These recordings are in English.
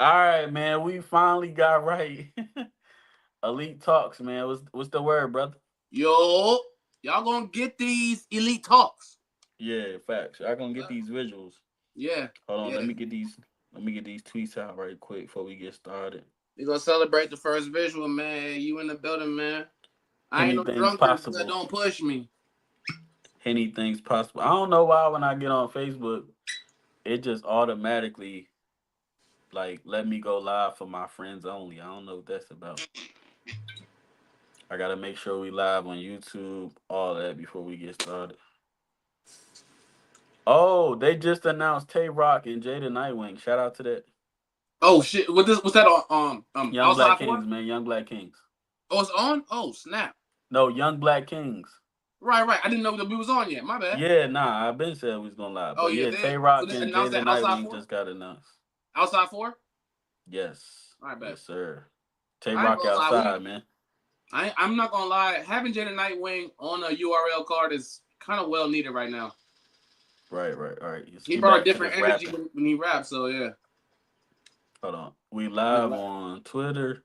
All right, man. We finally got right. Elite talks, man. What's the word, brother? Yo, y'all gonna get these elite talks. Yeah, facts. I gonna get these visuals. Yeah, Hold on, yeah. let me get these tweets out right quick before we get started. We gonna celebrate the first visual, man. You in the building, man. I ain't no Anything's drunkard, but possible. don't push me. Anything's possible. I don't know why when I get on Facebook, it just automatically like let me go live for my friends only. I don't know what that's about. I gotta make sure we live on YouTube, all that before we get started. Oh, they just announced Tay Rock and Jada Nightwing. Shout out to that. Oh shit! What this? What's that on? Young Black Outside for? Kings, man. Young Black Kings. Oh, it's on. Oh snap! No, Young Black Kings. Right, right. I didn't know that we was on yet. My bad. Yeah, nah, I've been said we was gonna lie. Oh But yeah, yeah, they Tay so Rock they and announced Jada that outside Nightwing for just got announced. outside for. Yes. I bet. Yes, sir. Tay I ain't Rock gonna lie. We outside, man. I'm not gonna lie. Having Jada Nightwing on a URL card is kind of well needed right now. Right, right, all right. He He brought a back to different this energy rapping. when he raps. So yeah. Hold on. We We live like- on Twitter.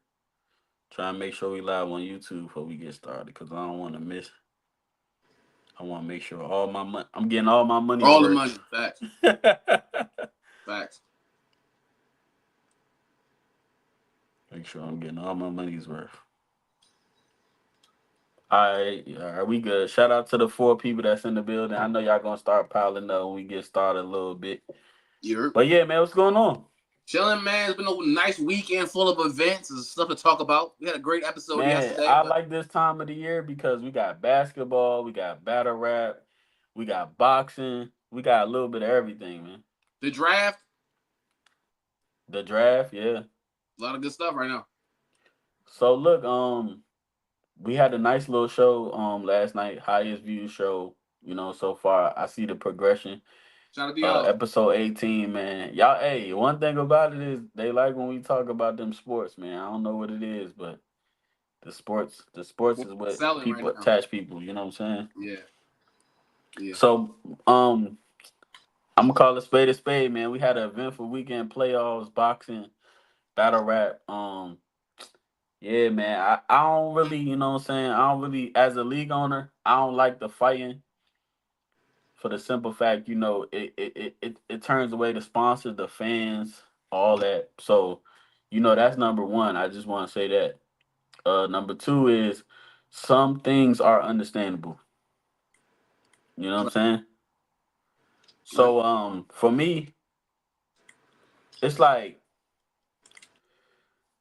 Try and make sure we live on YouTube before we get started because I don't want to miss. I want to make sure all my money. I'm getting all my money's All the worth. money. Facts. Facts. Make sure I'm getting all my money's worth. All right, we good. Shout out to the four people that's in the building. I know y'all gonna start piling up when we get started a little bit. You're But yeah, man, what's going on? chilling, man. It's been a nice weekend full of events and stuff to talk about. We had a great episode Man, yesterday, I but like this time of the year because we got basketball, we got battle rap, we got boxing, we got a little bit of everything, man. the draft, The draft, yeah. a lot of good stuff right now. So look, we had a nice little show last night, highest view show, so far. I see the progression. Shout out to y'all. Episode 18, man. Y'all, hey, one thing about it is they like when we talk about them sports, man. I don't know what it is, but the sports is what Selling right people now. attach people, you know what I'm saying? Yeah, yeah. So, I'm gonna call a spade, man. We had an eventful weekend playoffs, boxing, battle rap. Yeah, man. I don't really, you know what I'm saying? I don't really as a league owner, I don't like the fighting for the simple fact, it turns away the sponsors, the fans, all that. So, that's number one. I just want to say that. Number two is some things are understandable. You know what I'm Right, saying? right. So, for me, it's like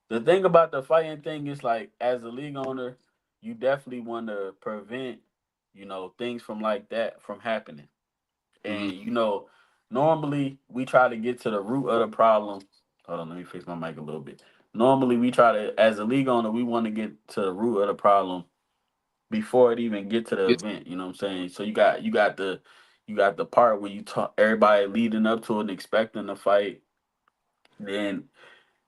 the thing about the fighting thing is like as a league owner, you definitely want to prevent, things from like that from happening. Mm-hmm. And normally we try to get to the root of the problem. Hold on, let me fix my mic a little bit. Normally we try to, as a league owner, we want to get to the root of the problem before it even get to the It's event. You know what I'm saying? So you got the part where you talk everybody leading up to it and expecting a fight. Then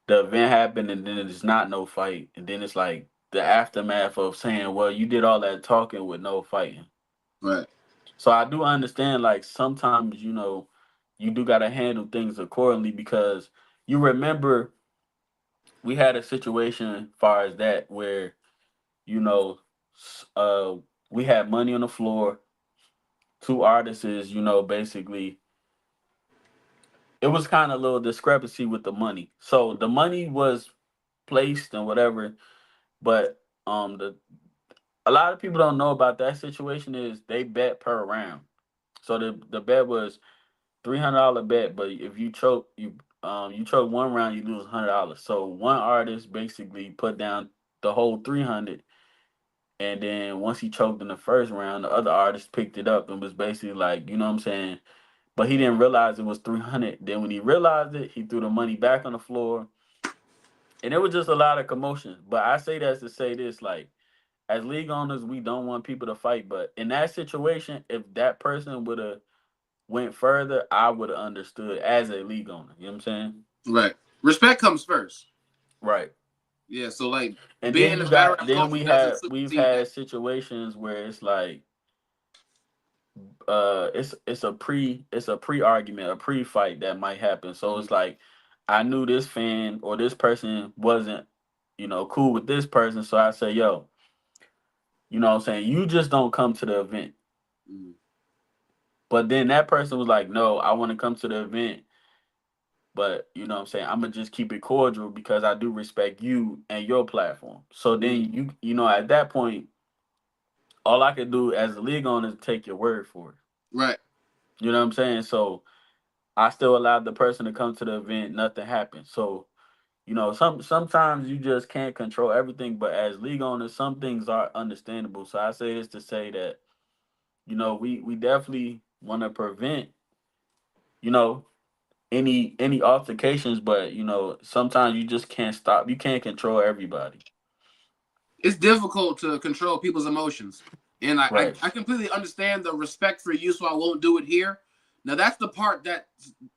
the event happened and then it's not no fight. And then it's like the aftermath of saying, well, you did all that talking with no fighting. right. So I do understand like sometimes, you do gotta handle things accordingly because you remember we had a situation far as that where, you know, we had money on the floor, two artists, basically it was kind of a little discrepancy with the money. So the money was placed and whatever, but the a lot of people don't know about that situation is they bet per round. So the bet was $300 bet, but if you choke one round, you lose $100. So one artist basically put down the whole 300, and then once he choked in the first round, the other artist picked it up and was basically like, you know what I'm saying? But he didn't realize it was 300. Then when he realized it, he threw the money back on the floor, and it was just a lot of commotion. But I say that to say this, like as league owners, we don't want people to fight, but in that situation, if that person would have went further, I would have understood as a league owner. You know what I'm saying? Right. Respect comes first. Right. Yeah. So like And being then in the you battle got rap then culture we doesn't had we've supersede that. had situations where it's like it's a pre argument, a pre fight that might happen. So it's like I knew this fan or this person wasn't, cool with this person. So I say, yo, what I'm saying? You just don't come to the event. Mm. But then that person was like, no, I want to come to the event. But what I'm saying? I'm gonna just keep it cordial because I do respect you and your platform. So Mm. then at that point, all I could do as a league owner is take your word for it. Right. You know what I'm saying? So I still allowed the person to come to the event, nothing happened. So, sometimes you just can't control everything, but as league owners, some things are understandable. So I say this to say that, we definitely want to prevent, you know, any altercations, but sometimes you just can't stop. You can't control everybody. It's difficult to control people's emotions. And Right. I completely understand the respect for you, so I won't do it here. Now that's the part that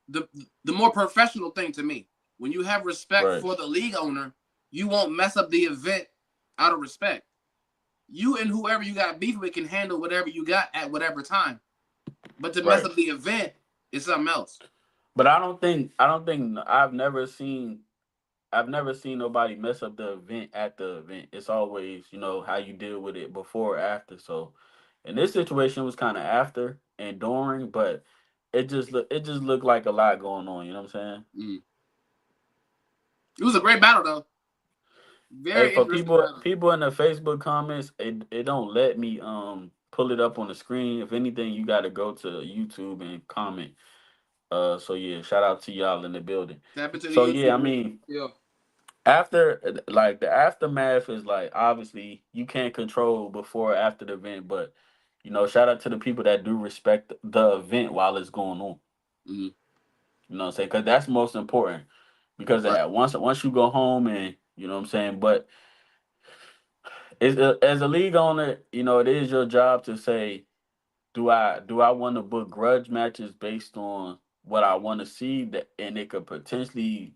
the the more professional thing to me. When you have respect Right. for the league owner, you won't mess up the event out of respect. You and whoever you got beef with can handle whatever you got at whatever time. But to mess Right. up the event is something else. But I don't think I've never seen nobody mess up the event at the event. It's always, how you deal with it before or after. So in this situation it was kind of after and during, but it just looked like a lot going on, you know what I'm saying? Mm. It was a great battle though. Hey, Very for interesting battle. people in the Facebook comments, it don't let me pull it up on the screen. If anything, you gotta go to YouTube and comment. So yeah, shout out to y'all in the building. Tap into the So yeah, I YouTube. mean, Yeah. after like the aftermath is like obviously you can't control before or after the event, but shout out to the people that do respect the event while it's going on. Mm-hmm. You know what I'm saying? Because that's most important. Because Right. once you go home and you know what I'm saying, but as a league owner, it is your job to say, do I want to book grudge matches based on what I want to see that and it could potentially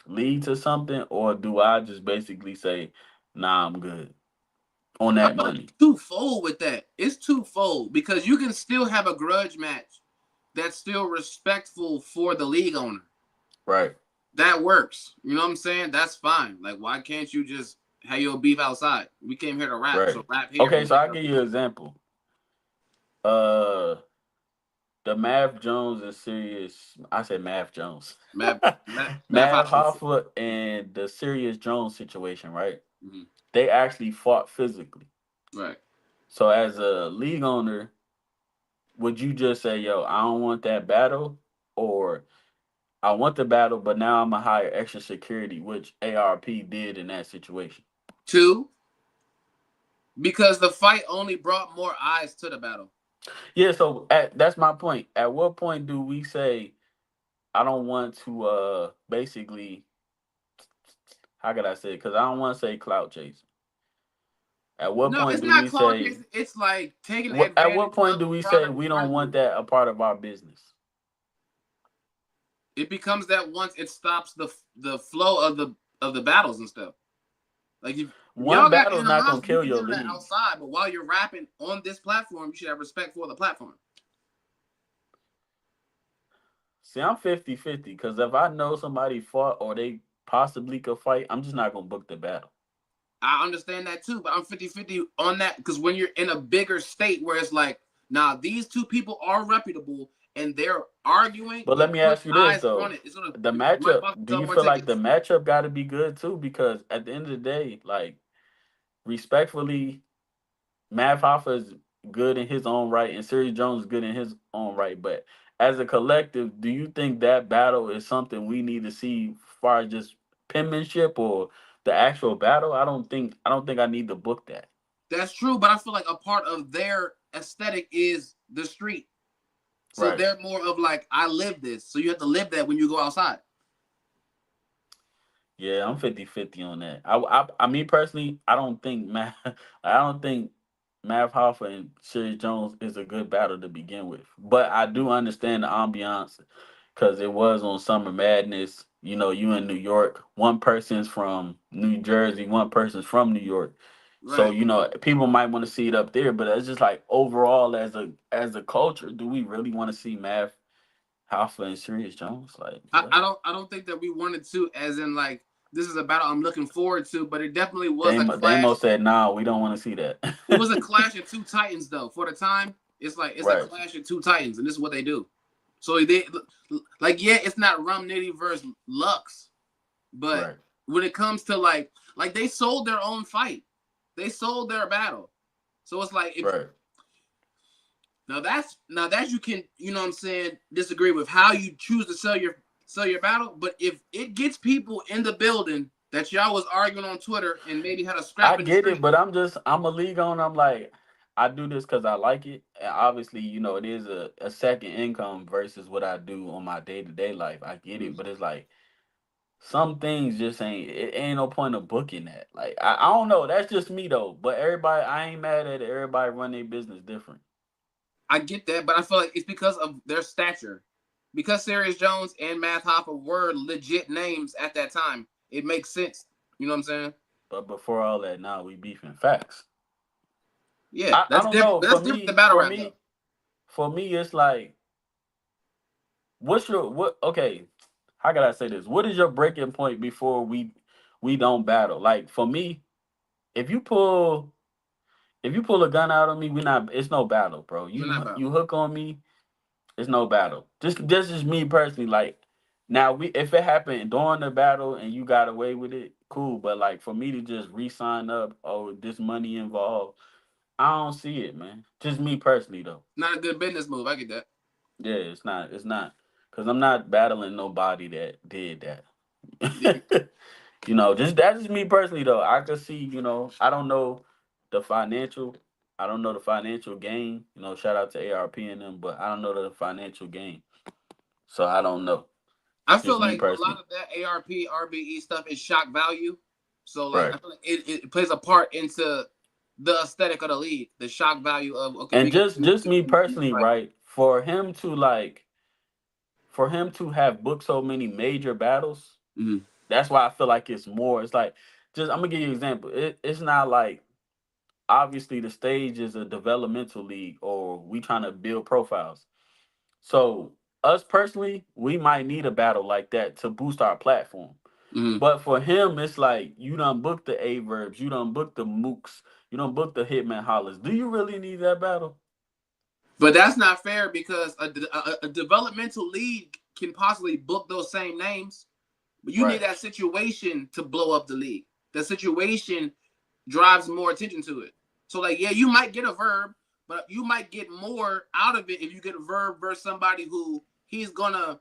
lead to something, or do I just basically say, nah, I'm good on I that feel like money? it's twofold with that. It's twofold because you can still have a grudge match that's still respectful for the league owner. Right. That works. You know what I'm saying? That's fine. Like, why can't you just have your beef outside? We came here to rap, Right. so rap here Okay, and so I'll there. give you an example. Uh the Mav Jones and Sirius, I said Mav Jones. Math Mav options. Hoffa and the Sirius Jones situation, right? Mm-hmm. They actually fought physically. Right. So as a league owner, would you just say, yo, I don't want that battle? Or I want the battle, but now I'm gonna hire extra security, which ARP did in that situation. Two, because the fight only brought more eyes to the battle. Yeah, so that's my point. At what point do we say I don't want to basically, how could I say it? Because I don't want to say clout chasing. At what No, point it's do not we cloud say chasing. It's like taking at what advantage point of do we say product we don't want presence. that a part of our business? It becomes that once it stops the flow of the battles and stuff. Like if One y'all got battle is not gonna animosity, you kill can your handle that league. outside. But while you're rapping on this platform, you should have respect for the platform. See, I'm 50-50 because if I know somebody fought or they possibly could fight, I'm just not gonna book the battle. I understand that too, but I'm 50-50 on that because when you're in a bigger state where it's like, nah, these two people are reputable and they're arguing, But let but me put ask you this eyes on though: it, it's gonna the it might matchup. possibly Do sell you more feel like the tickets. matchup got to be good too? Because at the end of the day, like respectfully, Mav Hoffa is good in his own right, and Sirius Jones is good in his own right. But as a collective, do you think that battle is something we need to see, as far as just penmanship or the actual battle? I don't think I need to book that. That's true, but I feel like a part of their aesthetic is the street. So Right. they're more of like, I live this. So you have to live that when you go outside. Yeah, I'm 50-50 on that. I mean personally, I don't think Mav Hoffa and Sirius Jones is a good battle to begin with. But I do understand the ambiance because it was on Summer Madness. You in New York. One person's from New Jersey, one person's from New York. So, Right. people might want to see it up there, but it's just like overall as a culture, do we really want to see Mav Alpha and Serious Jones, like I, what? I don't I don't think that we wanted to, as in like this is a battle I'm looking forward to, but it definitely was a Damo clash. said, "Nah, we don't want to see that." It was a clash of two titans though. For the time, it's a Right, clash of two titans, and this is what they do. So they like yeah, it's not Rum Nitty versus Lux, but right, when it comes to like they sold their own fight, they sold their battle. So it's like if right. now that's you can what I'm saying disagree with how you choose to sell your battle, but if it gets people in the building that y'all was arguing on Twitter and maybe had a I scrap in the get it, street, but I'm a league on. I'm like, I do this because I like it. And obviously, it is a second income versus what I do on my day-to-day life. I get it, mm, but it's like some things just ain't no point of booking that. Like I don't know. That's just me though. But everybody, I ain't mad at it. Everybody run their business different. I get that, but I feel like it's because of their stature. Because Serious Jones and Math Hoffa were legit names at that time, it makes sense. You know what I'm saying? But before all that, now we beefing facts. Yeah, I that's don't different. know. That's different than battle rap though. For me, it's like, what's your what? Okay, how can I say this? What is your breaking point before we don't battle? Like for me, if you pull if you pull a gun out on me, we not. It's no battle, bro. We're not You battling. hook on me, it's no battle. Just this is me personally. Like now, we if it happened during the battle and you got away with it, cool. But like for me to just re-sign up, oh, this money involved, I don't see it, man. Just me personally though. Not a good business move. I get that. Yeah, it's not. It's not because I'm not battling nobody that did Yeah. that. Just that's just me personally though. I could see, I don't know the financial. I don't know the financial gain. Shout out to ARP and them, but I don't know the financial gain. So I don't know. I feel Just me like a lot personally. of that ARP, RBE stuff is shock value. So like Right. I feel like it plays a part into the aesthetic of the league, the shock value of okay, And we can just me personally, right. right? For him to have booked so many major battles, Mm-hmm. that's why I feel like it's more. It's like just I'm gonna give you an example. It's not like obviously the stage is a developmental league or we trying to build profiles. So us personally, we might need a battle like that to boost our platform. Mm-hmm. But for him, it's like you done booked the A verbs, you done booked the mooks, you done booked the Hitman Hollers. Do you really need that battle? But that's not fair because a developmental league can possibly book those same names, but you need Right. that situation to blow up the league. The situation drives more attention to it. So like, yeah, you might get a verb, but you might get more out of it if you get a verb versus somebody who he's gonna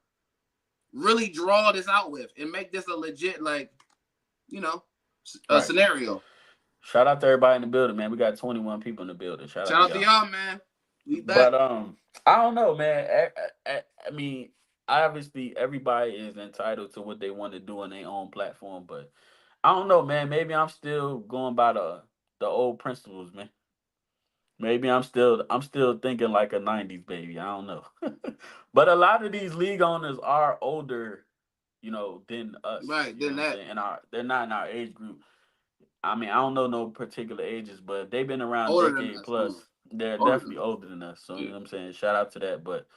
really draw this out with and make this a legit you know a Right. scenario. Shout out to everybody in the building, man. We got 21 people in the building. Shout out Shout to out to y'all. y'all, man. We back. But I don't know, man. I mean, obviously everybody is entitled to what they want to do on their own platform, but I don't know, man. Maybe I'm still going by the old principles, man. Maybe I'm still thinking like a '90s baby. I don't know, but a lot of these league owners are older, than us. Right. You know Then what I'm that saying? And they're not in our age group. I mean, I don't know no particular ages, but if they've been around older than decade us. Come on. plus, they're Older than definitely us. older than us. So you Yeah. know what I'm saying? Shout out to that. But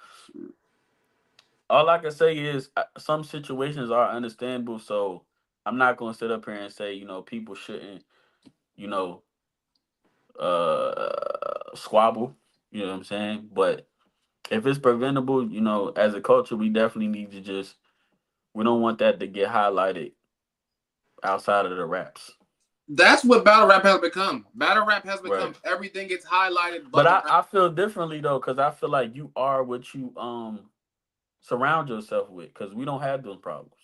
all I can say is some situations are understandable. So I'm not gonna sit up here and say people shouldn't you know squabble. You know what I'm saying? But if it's preventable, as a culture, we definitely need to just we don't want that to get highlighted outside of the raps. That's what battle rap has become. Battle rap has Right. become everything gets highlighted But but the I, rap. I feel differently though, because I feel like you are what you surround yourself with, because we don't have those problems.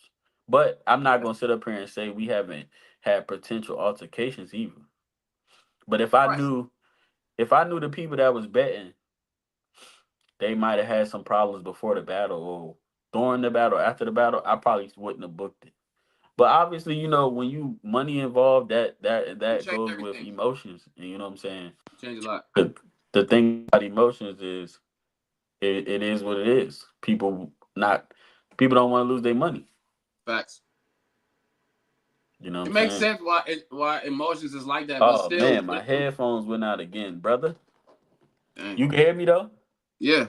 But I'm not gonna sit up here and say we haven't had potential altercations either. But Right. if I knew the people that was betting, they might have had some problems before the battle or during the battle, after the battle, I probably wouldn't have booked it. But obviously, when you money involved, You that change goes with everything. emotions. And you know what I'm saying? You change a lot. The the thing about emotions is it is what it is. People don't want to lose their money. Facts. You know what It I'm makes saying? sense why emotions is like that, but Oh still, man, my headphones went out again, brother. dang. You can hear me though? Yeah.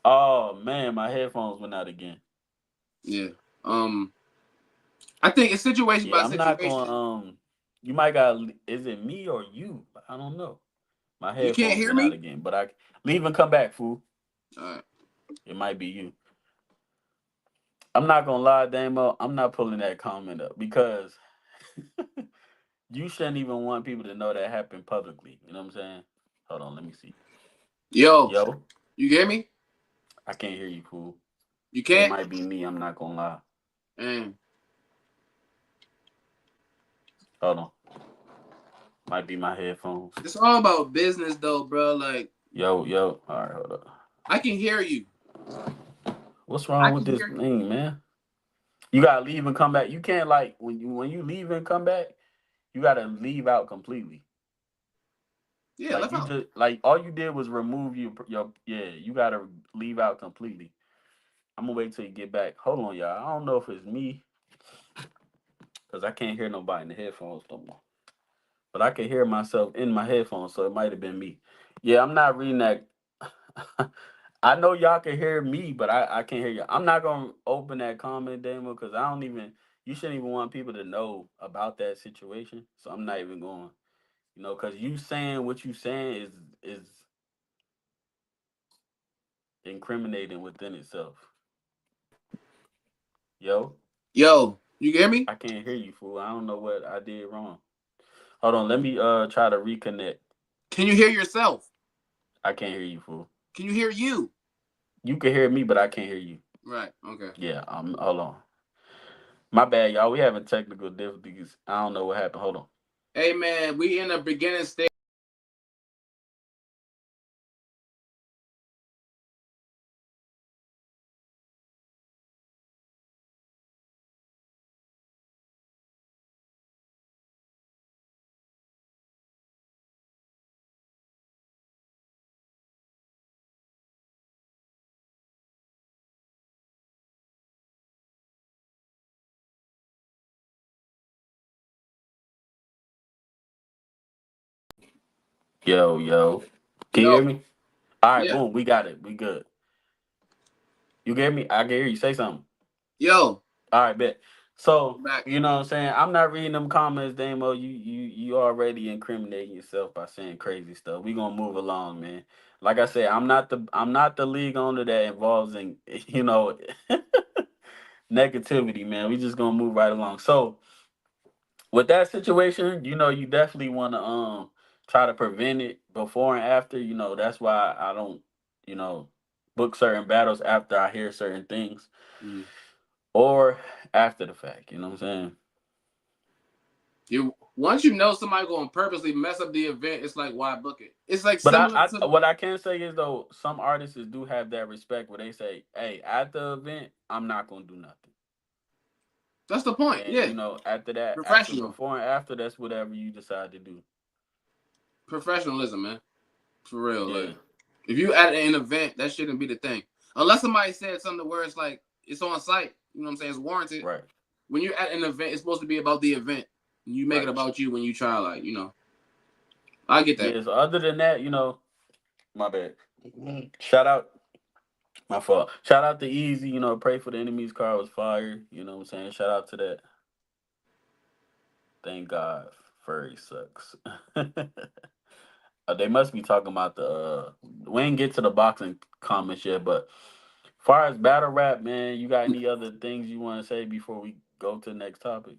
Oh man, my headphones went out again. Yeah. I think it's situation by Yeah, I'm not situation. going. You might got. Is it me or you? I don't know. My You can't headphones hear went out me? again, but I leave and come back, fool. All right. It might be you. I'm not gonna lie, Damo. I'm not pulling that comment up because you shouldn't even want people to know that happened publicly. You know what I'm saying? Hold on, let me see. Yo, Yo, you hear me? I can't hear you, fool. You It can't? might be me. I'm not gonna lie. And Hold on. Might be my headphones. it's all about business though, bro. Like Yo, yo. All right, hold up. I can hear you. What's I wrong with can this hear you. thing, man? You gotta leave and come back. You can't like when you leave and come back. You gotta leave out completely. Yeah, Like left you out. just like all you did was remove your yeah. You gotta leave out completely. I'm gonna wait till you get back. Hold on, y'all. I don't know if it's me because I can't hear nobody in the headphones no more. But I can hear myself in my headphones, so it might have been me. Yeah, I'm not reading that. I know y'all can hear me, but I can't hear you. I'm not gonna open that comment, Damo, because I don't even. You shouldn't even want people to know about that situation. So I'm not even going. Because you saying what you saying is incriminating within itself. Yo, Yo, you hear me? I can't hear you, fool. I don't know what I did wrong. Hold on, let me try to reconnect. Can you hear yourself? I can't hear you, fool. Can you hear you? You can hear me, but I can't hear you. Right. Okay. Yeah, hold on. My bad, y'all. We having technical difficulties. I don't know what happened. Hold on. Hey man, we in the beginning stage. Yo, yo. Can you Yo, hear me? All right, yeah. boom. We got it. We good. You get me? I can hear you. Say something. Yo, All right, bet. So, back. you know what I'm saying? I'm not reading them comments, Damo. You already incriminating yourself by saying crazy stuff. We gonna move along, man. Like I said, I'm not the league owner that involves in negativity, man. We just gonna move right along. So with that situation, you definitely wanna try to prevent it before and after. That's why I don't, you know, book certain battles after I hear certain things. Mm. Or after the fact, you know what I'm saying? You once you know somebody going to purposely mess up the event, it's like why book it? It's like But similar to what I can say is though, some artists do have that respect where they say, "Hey, at the event, I'm not gonna do nothing." that's the point. And Yeah, after that, after professional, before and after, that's whatever you decide to do. professionalism, man, for real. Like Yeah, if you at an event, that shouldn't be the thing. Unless somebody said something where it's like it's on site. You know what I'm saying? It's warranted. right, When you're at an event, it's supposed to be about the event. You make it right. about you when you try, like I get that. Yeah. So other than that, my bad. Shout out, my fault. Shout out to Easy. Pray for the enemy's car was fire. You know what I'm saying? Shout out to that. Thank God, furry sucks. They must be talking about the. We ain't get to the boxing comments yet, but far as battle rap, man, you got any other things you want to say before we go to the next topic?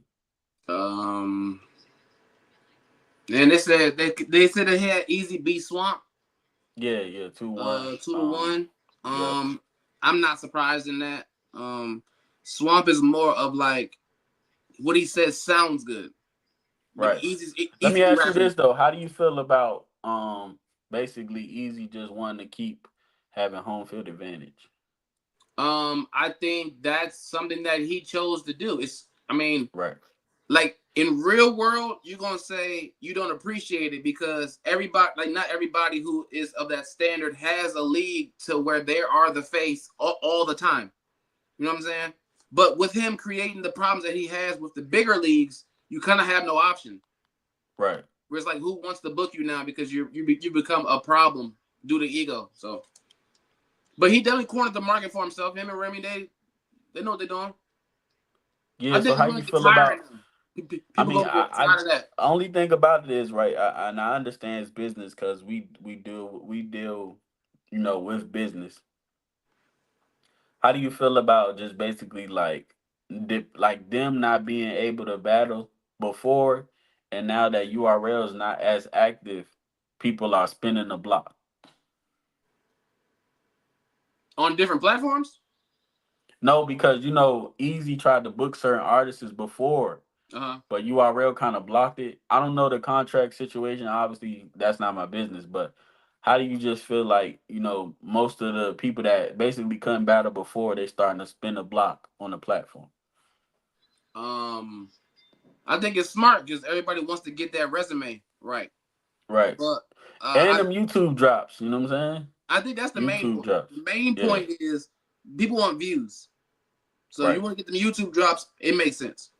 Um, and they said they had Easy B Swamp, Yeah, yeah, 2-1. 2-1. Yep, I'm not surprised in that. Swamp is more of like what he says sounds good. Like right. Let Easy me be ask you rapping. this though: how do you feel about basically Easy just wanting to keep having home field advantage? I think that's something that he chose to do. I mean, Right, like in real world, you're gonna say you don't appreciate it because everybody, like not everybody who is of that standard has a league to where they are the face all the time. You know what I'm saying? But with him creating the problems that he has with the bigger leagues, you kind of have no option. right. Where it's like, who wants to book you now because you become a problem due to ego. So But he definitely cornered the market for himself. Him and Remy, they know what they're doing. I Yeah. So think it's how gonna you get feel tiring about? now. I People mean, gonna get I tired of that. only thing about it is right, and I understand it's business because we deal, with business. How do you feel about just basically like, like them not being able to battle before, and now that URL is not as active, people are spinning the block. On different platforms. No, because Easy tried to book certain artists before, Uh-huh. but URL kind of blocked it. I don't know the contract situation. Obviously, that's not my business. But how do you just feel like most of the people that basically couldn't battle before they starting to spin the block on the platform? Um, I think it's smart because everybody wants to get that resume right. Right. But And I them YouTube drops. You know what I'm I think that's the saying? main YouTube point. drops. The main Yeah. point is people want views. So you Right. want to get them YouTube drops, it makes sense.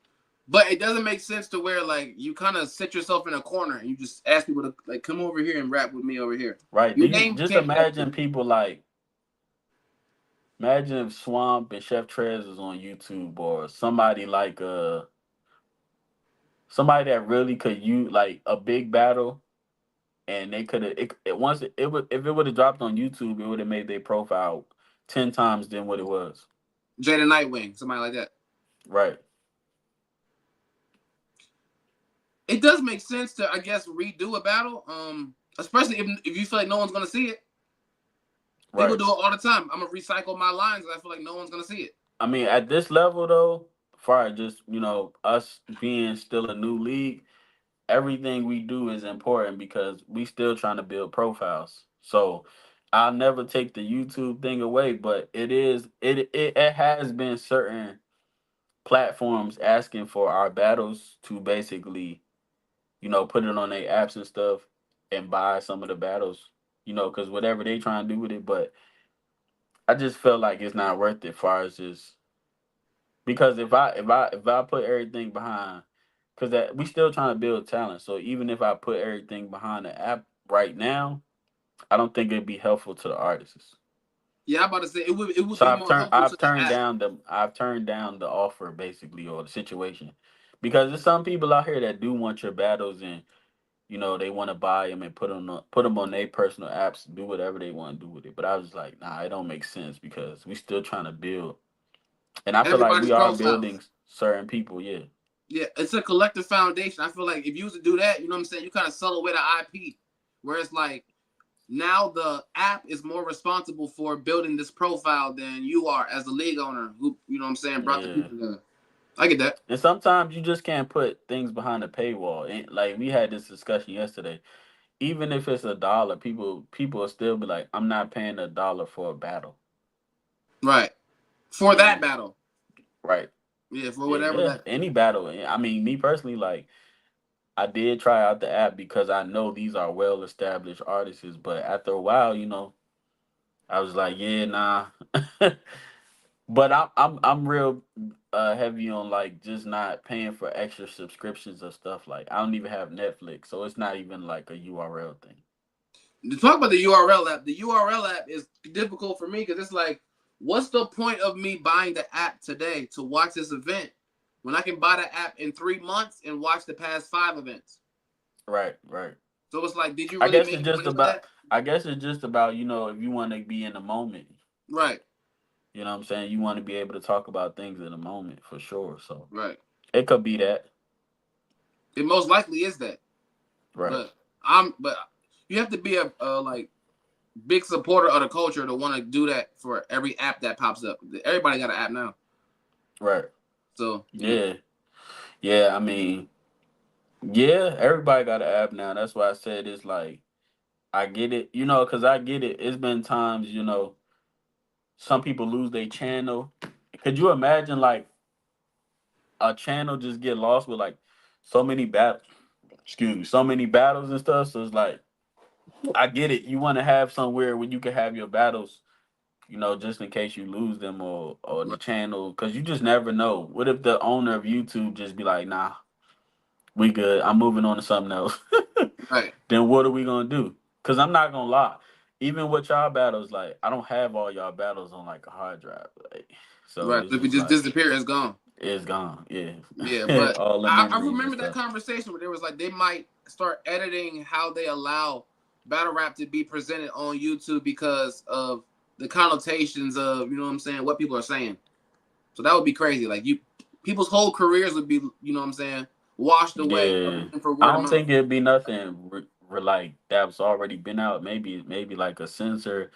But it doesn't make sense to where like you kind of set yourself in a corner and you just ask people to like come over here and rap with me over here. Right. Do Your you name just can't be that imagine people like imagine if Swamp and Chef Trez was on YouTube or somebody like somebody that really could use like a big battle and they could have it once it would if it would have dropped on YouTube, it would have made their profile 10 times than what it was. Jada Nightwing, somebody like that. Right. It does make sense to I guess redo a battle. Especially if you feel like no one's gonna see it. People Right. do it all the time. I'm gonna recycle my lines and I feel like no one's gonna see it. I mean, at this level though, far as just, us being still a new league, everything we do is important because we still trying to build profiles. So I'll never take the YouTube thing away, but it has been certain platforms asking for our battles to basically, put it on their apps and stuff and buy some of the battles, because whatever they trying to do with it. But I just feel like it's not worth it far as just because if I put everything behind because that we still trying to build talent. So even if I put everything behind the app right now, I don't think it'd be helpful to the artists. Yeah, I'm about to say it would So be I've more turned helpful to I've the turned app. down the I've turned down the offer basically or the situation because there's some people out here that do want your battles and they want to buy them and put them on their personal apps, do whatever they want to do with it. But I was like, nah, it don't make sense because we still trying to build, and I feel like Everybody's we are profiles. building certain people. Yeah, Yeah, it's a collective foundation. I feel like if you was to do that, you know what I'm saying, you kind of sell away the IP. Where it's like now the app is more responsible for building this profile than you are as a league owner who, you know what I'm saying, brought the yeah. people together. I get that. And sometimes you just can't put things behind a paywall. And like we had this discussion yesterday. Even if it's $1, people will still be like, I'm not paying $1 for a battle. Right. For that And battle. right. Yeah, for Yeah, whatever yeah. that. Any battle. I mean, me personally, like I did try out the app because I know these are well established artists, but after a while, I was like, yeah, nah. But I'm real heavy on like just not paying for extra subscriptions or stuff. Like I don't even have Netflix, so it's not even like a URL thing. To talk about the URL app, the URL app is difficult for me because it's like, what's the point of me buying the app today to watch this event when I can buy the app in 3 months and watch the past 5 events? Right, right. So it's like, did you I really guess make it's it just money for about that? I guess it's just about, if you want to be in the moment. Right, You know what I'm saying? You want to be able to talk about things in the moment for sure. So right. it could be that. It most likely is that. Right. But you have to be a like big supporter of the culture to want to do that for every app that pops up. Everybody got an app now. Right. So yeah. Yeah. Yeah, I mean, yeah, everybody got an app now. That's why I said it's like I get it, because I get it. It's been times, some people lose their channel. Could you imagine like a channel just get lost with like so many battles? Excuse me, so many battles and stuff. So it's like I get it. You want to have somewhere where you can have your battles, just in case you lose them or the channel, because you just never know. What if the owner of YouTube just be like, nah, we good. I'm moving on to something else. Right. Then what are we gonna do? Because I'm not gonna lie. even with y'all battles, like I don't have all y'all battles on like a hard drive, like so Right. it's If it just just like disappear, it's gone. it's gone. Yeah, Yeah, but all the I memories and remember that stuff. conversation where there was like they might start editing how they allow battle rap to be presented on YouTube because of the connotations of, you know what I'm saying, what people are saying. So that would be crazy. Like you, people's whole careers would be, you know what I'm saying, washed away Yeah, for I word of don't mouth. think it'd be nothing like that's already been out. Maybe like a censor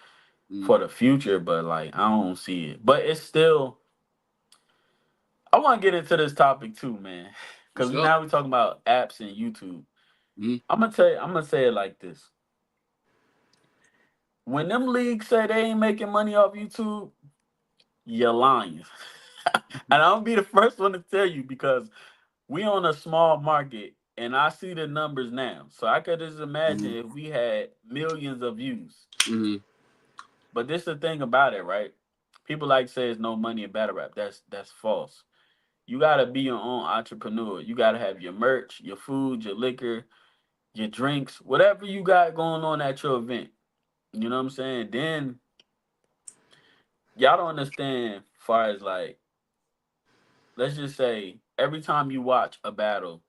Mm. for the future, but like I don't see it. But it's still. I want to get into this topic too, man, Let's because go. now we talking about apps and YouTube. Mm. I'm gonna tell you. I'm gonna say it like this: when them leagues say they ain't making money off YouTube, you're lying. And I'll be the first one to tell you because we on a small market and I see the numbers now. So I could just imagine Mm. if we had millions of views. Mm. But this is the thing about it, right? People like say there's no money in battle rap. That's false. You gotta be your own entrepreneur. You gotta have your merch, your food, your liquor, your drinks, whatever you got going on at your event. You know what I'm saying? Then y'all don't understand far as like, let's just say every time you watch a battle,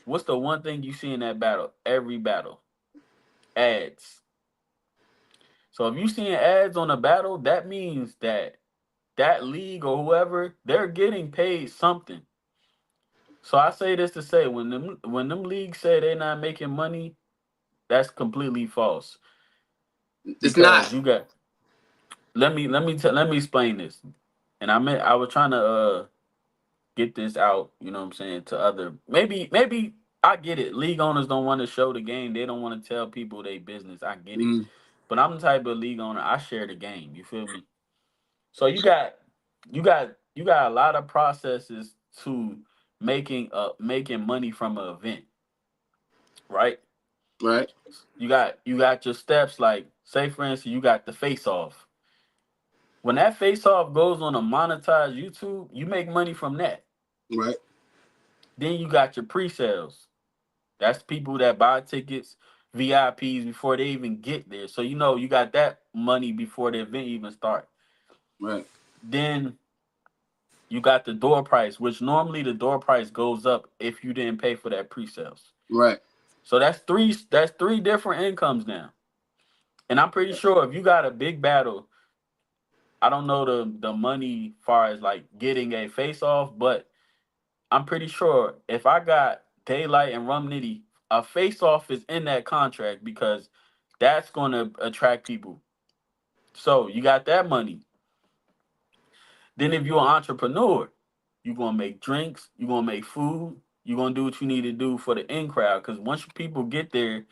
what's the one thing you see in that battle? Every battle. Ads. So if you seeing ads on a battle, that means that that league or whoever, they're getting paid something. So I say this to say when them leagues say they're not making money, that's completely false. It's not. Because you got let me explain this. And I was trying to get this out, you know what I'm saying, to other maybe I get it. League owners don't want to show the game. They don't want to tell people they business. I get it. Mm. But I'm the type of league owner, I share the game. You feel me? So you got a lot of processes to making money from an event, right? Right. You got your steps like say for instance you got the face off. When that face off goes on a monetized YouTube, you make money from that. Right. Then you got your pre-sales. That's people that buy tickets, VIPs before they even get there. So you got that money before the event even start. Right. Then you got the door price, which normally the door price goes up if you didn't pay for that pre-sales. Right. So that's three different incomes now. And I'm pretty sure if you got a big battle, I don't know the money far as like getting a face off, but I'm pretty sure if I got Daylight and Rum Nitty, a face off is in that contract because that's gonna attract people. So you got that money. Then if you're an entrepreneur, you're gonna make drinks, you're gonna make food, you're gonna do what you need to do for the in crowd. Cause once people get there,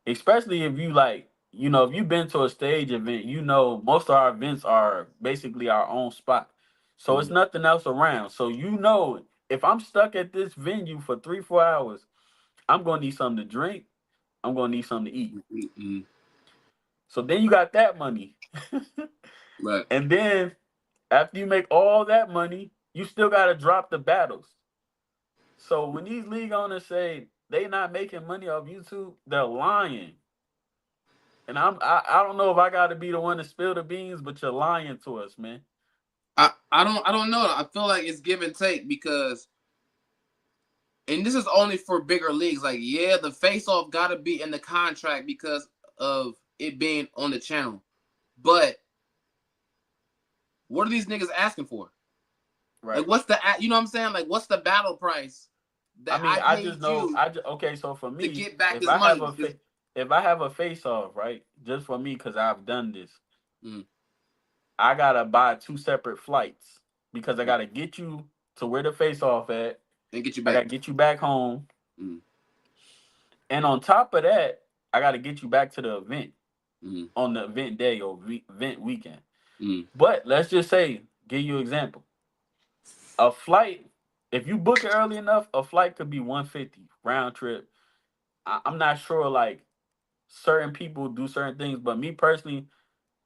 especially if you like, if you've been to a stage event, most of our events are basically our own spot. So it's Mm. nothing else around. So if I'm stuck at this venue for 3, 4 hours, I'm gonna need something to drink, I'm gonna need something to eat. Mm. So then you got that money. Right. And then after you make all that money, you still gotta drop the battles. So when these league owners say they not making money off YouTube, they're lying. And I don't know if I got to be the one to spill the beans, but you're lying to us, man. I don't know. I feel like it's give and take because, and this is only for bigger leagues. Like, yeah, the face off got to be in the contract because of it being on the channel. But what are these niggas asking for? Like, Right. what's the, you know what I'm saying? Like, what's the battle price I that mean, I I just paid know. you Okay. So for to me, get back this money? if I have a face off, right, just for me, because I've done this, Mm, I gotta buy two separate flights because I gotta get you to where the face off at. and get you I back. gotta get you back home, Mm, and on top of that, I gotta get you back to the event mm, on the event day or event weekend. mm, But let's just say, give you an example. A flight, if you book it early enough, a flight could be 150 round trip. I'm not sure like certain people do certain things, but me personally,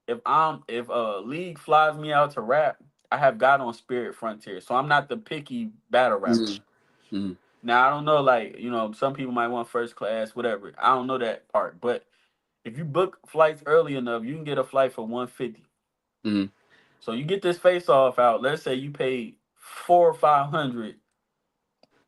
if a league flies me out to rap, I have got on Spirit Frontier, so I'm not the picky battle rapper. mm, mm, Now I don't know, like some people might want first class, whatever. I don't know that part, but If you book flights early enough, you can get a flight for 150. Mm-hmm. So you get this face off out. Let's say you paid 4 or 500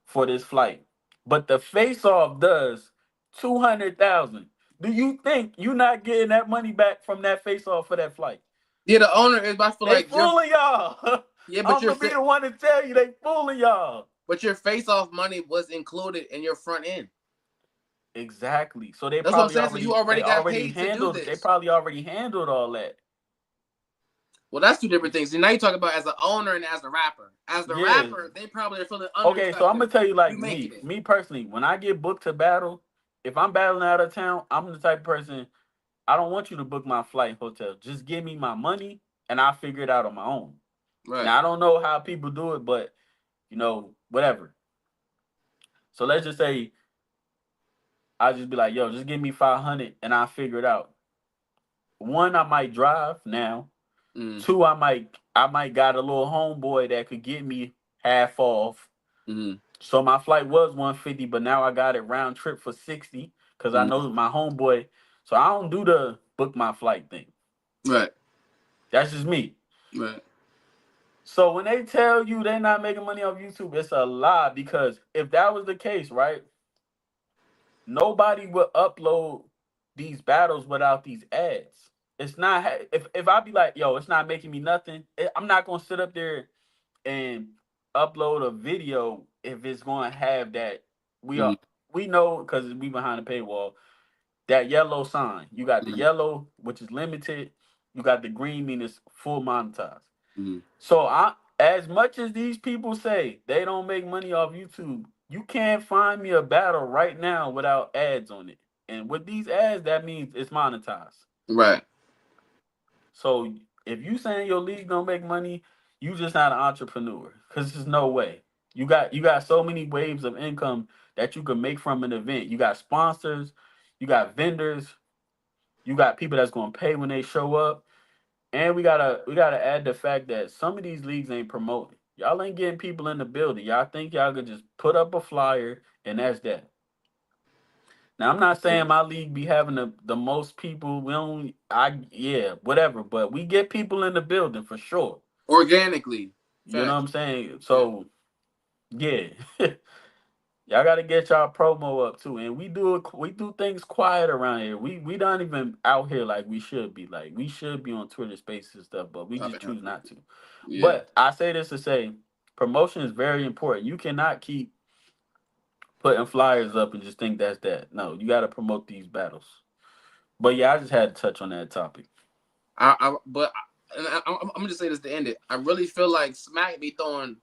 for this flight, but the face off does 200,000. Do you think you're not getting that money back from that face off for that flight? Yeah, the owner is. I feel They like your fooling y'all. yeah, I'm gonna be the one to tell you they fooling y'all. but your face off money was included in your front end. Exactly. So they That's what I'm probably saying. So you they already got already paid to do handled they this. probably already handled all that. Well, that's two different things. And now you talk about as an owner and as a rapper. As the Yeah. rapper, they probably are feeling Okay, so undercut. I'm gonna tell you like You making it. me personally, when I get booked to battle, if I'm battling out of town, I'm the type of person I don't want you to book my flight hotel. Just give me my money and I'll figure it out on my own. Right. Now I don't know how people do it, but whatever. So let's just say I just be like, yo, just give me 500 and I'll figure it out. One, I might drive now. Mm-hmm. Two, I might got a little homeboy that could get me half off. Mm-hmm. So my flight was 150, but now I got it round trip for 60 because I know my homeboy. So I don't do the book my flight thing. Right. That's just me. Right. So when they tell you they're not making money off YouTube, it's a lie, because if that was the case, right, nobody would upload these battles without these ads. It's not if I be like, yo, it's not making me nothing. I'm not gonna sit up there and upload a video if it's going to have that. We Mm-hmm. are we know, because we behind the paywall, that yellow sign. You got the Mm-hmm. yellow, which is limited. You got the green, meaning it's full monetized. Mm-hmm. So as much as these people say they don't make money off YouTube, you can't find me a battle right now without ads on it. And with these ads, that means it's monetized. Right. So if you saying your league don't make money, you just not an entrepreneur. Cause there's no way. You got so many waves of income that you can make from an event. You got sponsors, you got vendors, you got people that's gonna pay when they show up. And we gotta add the fact that some of these leagues ain't promoting. Y'all ain't getting people in the building. Y'all think y'all could just put up a flyer and that's that. Now I'm not saying my league be having the most people. We don't whatever, but we get people in the building for sure. Organically. You know what Fact. I'm saying? Yeah. So yeah. Y'all gotta get y'all promo up too. And we do things quiet around here. We don't even out here like we should be. Like we should be on Twitter spaces and stuff, but we just choose not to. Yeah. But I say this to say promotion is very important. You cannot keep putting flyers up and just think that's that. No, you gotta promote these battles. But yeah, I just had to touch on that topic. I'm gonna just say this to end it. I really feel like Smack be throwing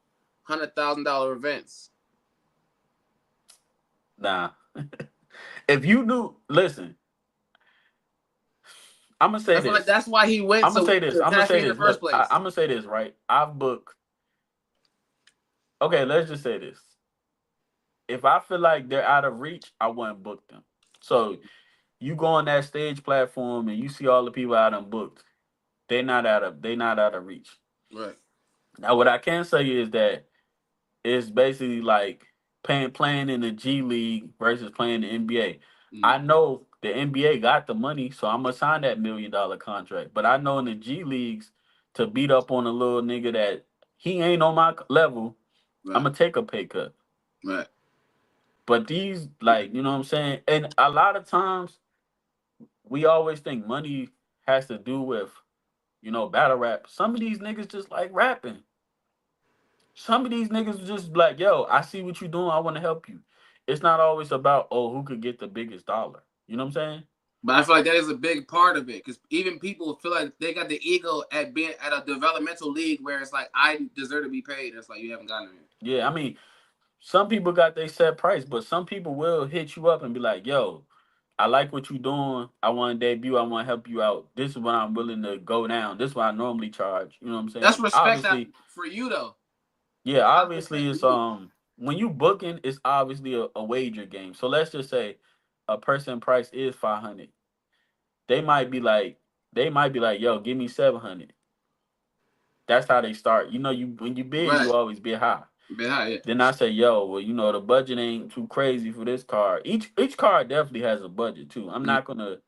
$100,000 events. Nah. If you knew, listen, I'm gonna say I feel like this. that's why he went I'm gonna so say this. I'm gonna say Zaffy in the this. first Look, place. I'm gonna say this, right? I've booked. Okay, let's just say this. If I feel like they're out of reach, I wouldn't book them. So you go on that stage platform and you see all the people out and booked. They not out of reach. Right. Now, what I can say is that it's basically like playing in the G League versus playing the NBA. Mm. I know the NBA got the money, so I'm gonna sign that $1 million contract. But I know in the G Leagues, to beat up on a little nigga that he ain't on my level, I'm Right. gonna take a pay cut. Right. But these, like, you know what I'm saying? And a lot of times we always think money has to do with, battle rap. Some of these niggas just like rapping. Some of these niggas just like, yo, I see what you doing. I want to help you. It's not always about, oh, who could get the biggest dollar. You know what I'm saying? But I feel like that is a big part of it because even people feel like they got the ego at being at a developmental league where it's like I deserve to be paid. It's like you haven't gotten it. Yeah, I mean, some people got their set price, but some people will hit you up and be like, yo, I like what you're doing. I want to debut. I want to help you out. This is what I'm willing to go down. This is what I normally charge. You know what I'm That's saying? respect that Obviously, for you though. yeah, That's obviously respect for it's you. when you booking, it's obviously a wager game. So let's just say a person price is 500. They might be like, yo, give me 700. That's how they start. You when you bid, Right. you always bid high. Been high, yeah. Then I say, yo, well, the budget ain't too crazy for this card. Each card definitely has a budget too. I'm Mm. not gonna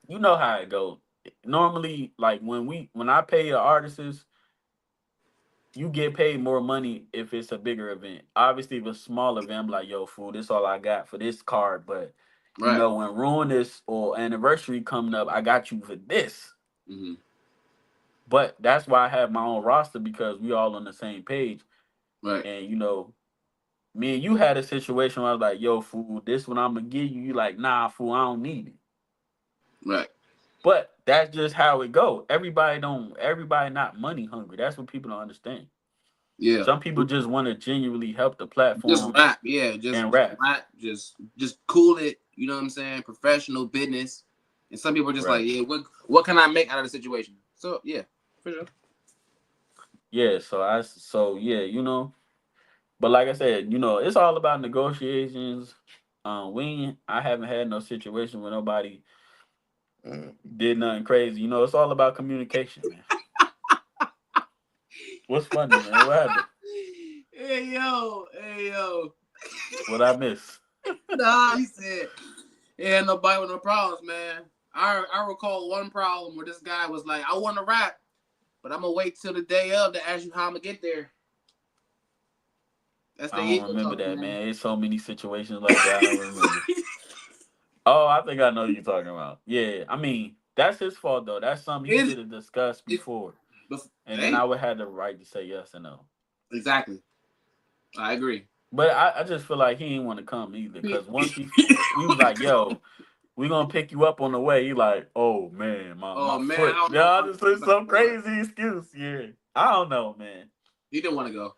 you know how it goes. Normally, like when I pay the artists, you get paid more money if it's a bigger event. Obviously, if it's a small event, I'm like, yo, fool, this all I got for this card. But you Right. know, when Ruinous or anniversary coming up, I got you for this. Hmm. But that's why I have my own roster because we all on the same page. Right. And you know, me and you had a situation where I was like, yo, fool, this one I'm gonna give you. You like, nah, fool, I don't need it. Right. But that's just how it go. Everybody not money hungry. That's what people don't understand. Yeah. Some people just want to genuinely help the Just platform rap. Yeah. and Just rap. rap. Just cool it. You know what I'm saying? Professional business. And some people are just like, Right. yeah, what can I make out of the situation? So yeah, for sure. Yeah, so yeah, you know. But like I said, you know, it's all about negotiations. I haven't had no situation where nobody did nothing crazy. You know, it's all about communication, man. What's funny, man? What happened? Hey yo. What I miss? Nah, he said, yeah, nobody with no problems, man. I recall one problem where this guy was like, I want to rap, but I'm gonna wait till the day of to ask you how I'm gonna get there. That's the I don't ego remember talking, that, man. man. There's so many situations like that. I don't remember. Oh, I think I know what you're talking about. Yeah, I mean, that's his fault though. That's something he it, should have discussed it, before, and then hey, I would have the right to say yes or no. exactly. I agree. But I just feel like he didn't want to come either, He- because once we was like, "Yo, we gonna pick you up on the way," he like, "Oh man, my oh man, I foot." don't know Yeah, I what just said about some what. crazy excuse. Yeah, I don't know, man. He didn't want to go.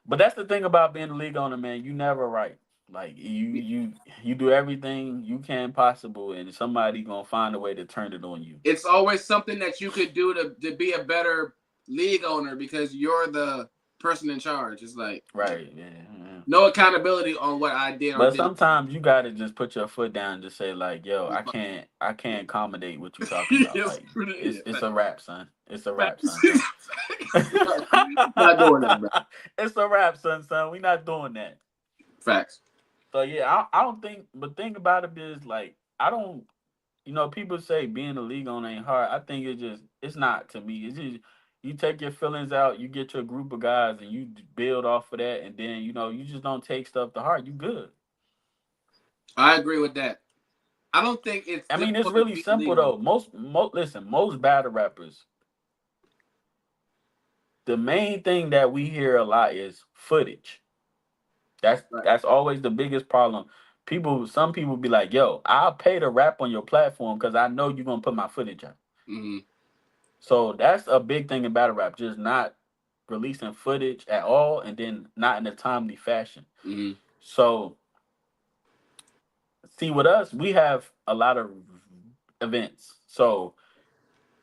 But that's the thing about being a league owner, man. You never right. Like you do everything you can possible, and somebody gonna find a way to turn it on you. It's always something that you could do to be a better league owner because you're the person in charge. It's like Right. Yeah. no accountability on what I did or But didn't. sometimes you gotta just put your foot down and just say like, "Yo, I can't accommodate what you talking about." Yes, Like, yeah, it's a rap, son. It's a rap, facts. son. Not doing that, bro. It's a rap, son. We not doing that. Facts. So yeah, I don't think. But think about it is like I don't. You know, people say being a league owner ain't hard. I think it's not to me. It's just you take your feelings out, you get your group of guys, and you build off of that, and then you know you just don't take stuff to heart. You good. I agree with that. I don't think it's I mean, it's difficult to really be a league simple owner. though. Most battle rappers, the main thing that we hear a lot is footage. That's Right. that's always the biggest problem. Some people be like, "Yo, I'll pay to rap on your platform because I know you're gonna put my footage out." Mm-hmm. So that's a big thing in battle rap, just not releasing footage at all, and then not in a timely fashion. Mm-hmm. So see, with us, we have a lot of events. So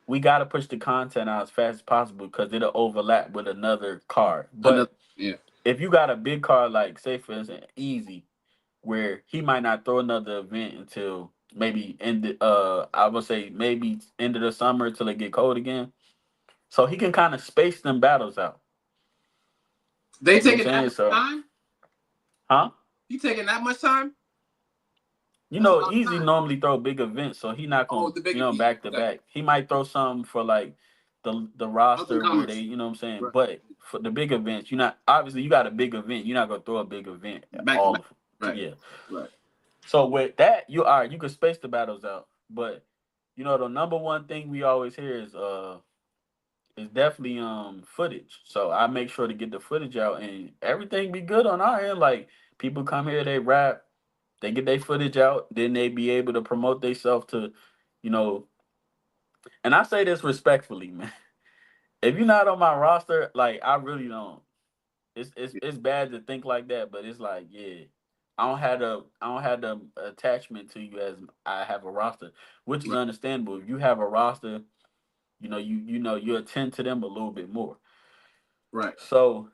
we got to push the content out as fast as possible because it'll overlap with another card. Another. But Yeah. if you got a big card, like say for instance, Easy, where he might not throw another event until maybe I would say maybe end of the summer till it get cold again. So he can kind of space them battles out. They You know what I'm taking that saying? much So, time? huh? You taking that much time? You That's a know, lot of Easy time. normally throw big events, so he not Oh, gonna, the bigger. Yeah. back to Okay. back. He might throw some for like the Up and roster where they, comers. you know what I'm saying. Right. But for the big events, you're not obviously you got a big event. You're not gonna throw a big event Back to all back. of Right. yeah. Right. So with that, you are you can space the battles out, but you know the number one thing we always hear is definitely footage. So I make sure to get the footage out and everything be good on our end. Like people come here, they rap, they get their footage out, then they be able to promote themselves to, you know. And I say this respectfully, man. If you're not on my roster, like I really don't. It's bad to think like that, but it's like yeah, I don't have the attachment to you as I have a roster, which is Right. understandable. If you have a roster, you attend to them a little bit more. Right. So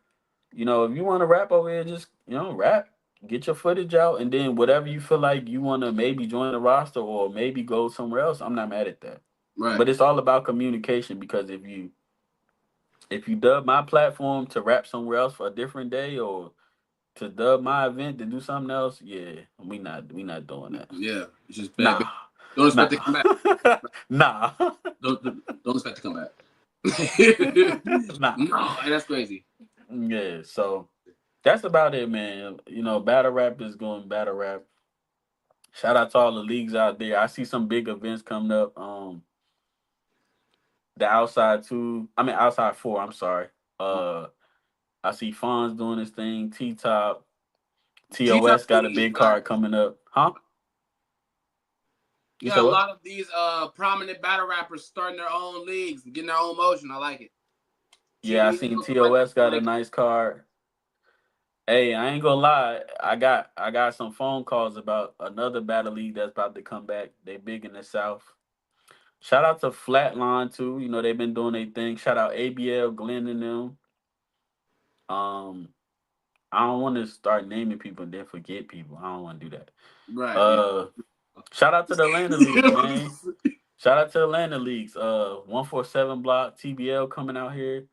if you want to rap over here, just rap, get your footage out, and then whatever you feel like you want to maybe join the roster or maybe go somewhere else. I'm not mad at that, Right. but it's all about communication because if you dub my platform to rap somewhere else for a different day or to dub my event to do something else, yeah, we not doing that. Yeah. It's just bad. Nah. Don't Nah. expect to come back. Nah. Don't expect to come back. Nah. No, that's crazy. Yeah, so that's about it, man. You know, battle rap is going battle rap. Shout out to all the leagues out there. I see some big events coming up. The outside two, I mean outside four, I'm sorry. Uh I see Fonz doing his thing, T Top, G Top TOS got a big card coming up. Huh? You Yeah, said a what? lot of these prominent battle rappers starting their own leagues, getting their own motion. I like it. Yeah, I TV seen like TOS I got a like it. nice card. Hey, I ain't gonna lie. I got some phone calls about another battle league that's about to come back. They big in the South. Shout out to Flatline too. You know, they've been doing their thing. Shout out ABL, Glenn and them. Um, I don't want to start naming people and then forget people. I don't want to do that. Right. Yeah. Shout out to the Atlanta Leagues, man. Shout out to the Atlanta Leagues. 147 block TBL coming out here.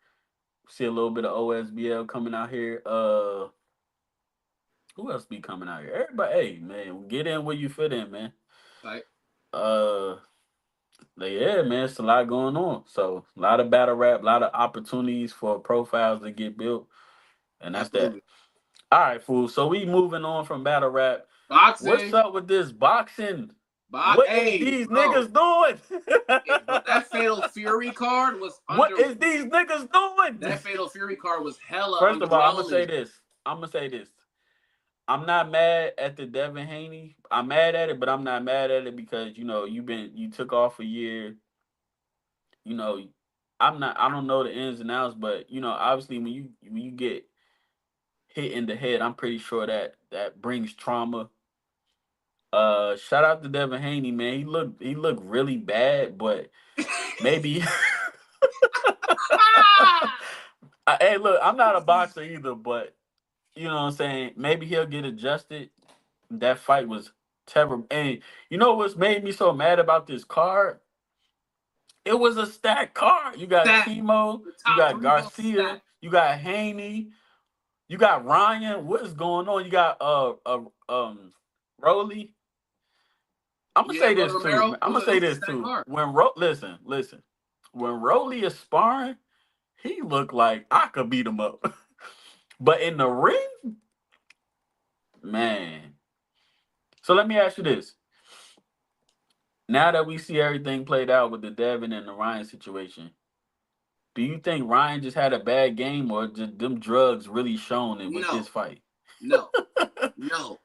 See a little bit of OSBL coming out here. Who else be coming out here? Everybody, hey man, get in where you fit in, man. Right. Uh, yeah, man, it's a lot going on. So a lot of battle rap, a lot of opportunities for profiles to get built, and that's that. Absolutely. All right, fool. So we moving on from battle rap. What's Boxing. up with this boxing? What is Hey, these bro. niggas doing? Hey, bro, that Fatal Fury card was What is these niggas doing? That Fatal Fury card was hella First of all, I'm gonna say underwhelming. this. I'm not mad at the Devin Haney. I'm mad at it, but I'm not mad at it because you know you took off a year. You know, I don't know the ins and outs, but you know, obviously when you get hit in the head, I'm pretty sure that brings trauma. Shout out to Devin Haney, man. He looked really bad, but maybe hey, look, I'm not a boxer either, but you know what I'm saying? Maybe he'll get adjusted. That fight was terrible. And you know what's made me so mad about this card? It was a stacked card. You got That Timo, the you top got three was Garcia, stacked. you got Haney, you got Ryan. What is going on? You got Rolly. I'm gonna Yeah, say Rolly this too. Romero. I'm gonna It say was a this stacked too. card. Listen. When Rolly is sparring, he looked like I could beat him up. But in the ring, man. So let me ask you this. Now that we see everything played out with the Devin and the Ryan situation, do you think Ryan just had a bad game or did them drugs really shown it with this No, fight? no, no,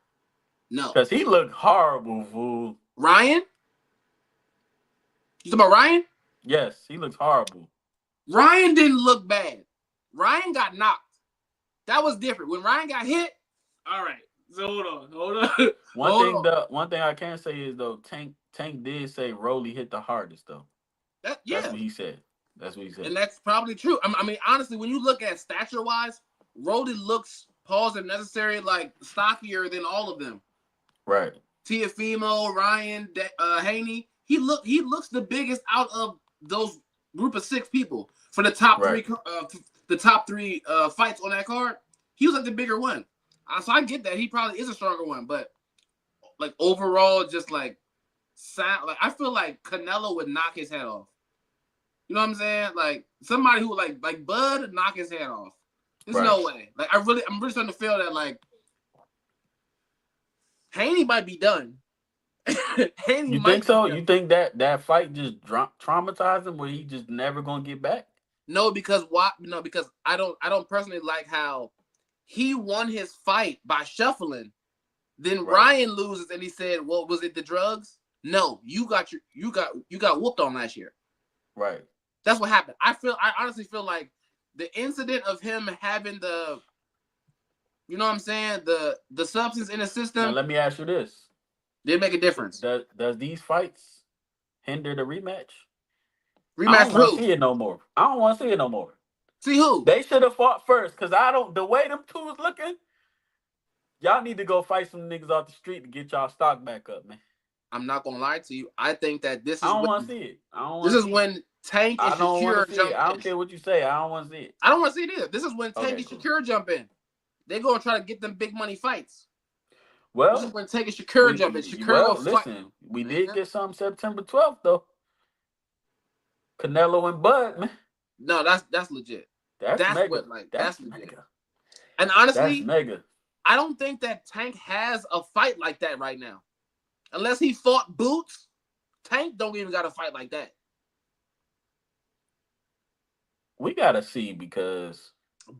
no. Because he looked horrible, fool. Ryan? You talking about Ryan? Yes, he looked horrible. Ryan didn't look bad. Ryan got knocked. That was different. When Ryan got hit, all right. So hold on. One thing I can say is though, Tank did say Rolly hit the hardest though. That's what he said. And that's probably true. I mean, honestly, when you look at stature wise, Rolly looks, pause if necessary, like stockier than all of them. Right. Tiafimo, Ryan, Haney. He looks the biggest out of those group of 6 people for the top right. 3. The top 3 fights on that card. He was like the bigger one. So I get that he probably is a stronger one, but like overall, just like sound, like I feel like Canelo would knock his head off. You know what I'm saying? Like somebody who like Bud would knock his head off. There's no way. Like I'm really starting to feel that like Haney might be done. You think so? You think that fight just traumatized him, where he just never gonna get back? No, because what? No, because I don't personally like how he won his fight by shuffling. Then Ryan loses, and he said, "Well, was it the drugs? No, you got whooped on last year." Right. That's what happened. I honestly feel like the incident of him having the, you know what I'm saying, the substance in the system. Now let me ask you this: did make a difference? Does these fights hinder the rematch? Rematch I don't want to see it no more. I don't want to see it no more. See who? They should have fought first, because the way them two is looking, y'all need to go fight some niggas off the street to get y'all stock back up, man. I'm not gonna lie to you. I think that this is. I don't want to see it. This is when Tank and Shakur jump in. I don't care what you say. I don't want to see it. I don't want to see it either. This is when Tank and Shakur jump in. They're gonna try to get them big money fights. This is Well, when Tank and Shakur jump in. Shakur gonna fight. listen, we did get something September 12th though. Canelo and Bud, man. No, that's legit. That's That's mega. what like That's that's legit. mega. And That's honestly, mega. I don't think that Tank has a fight like that right now. Unless he fought Boots, Tank don't even got a fight like that. We gotta see because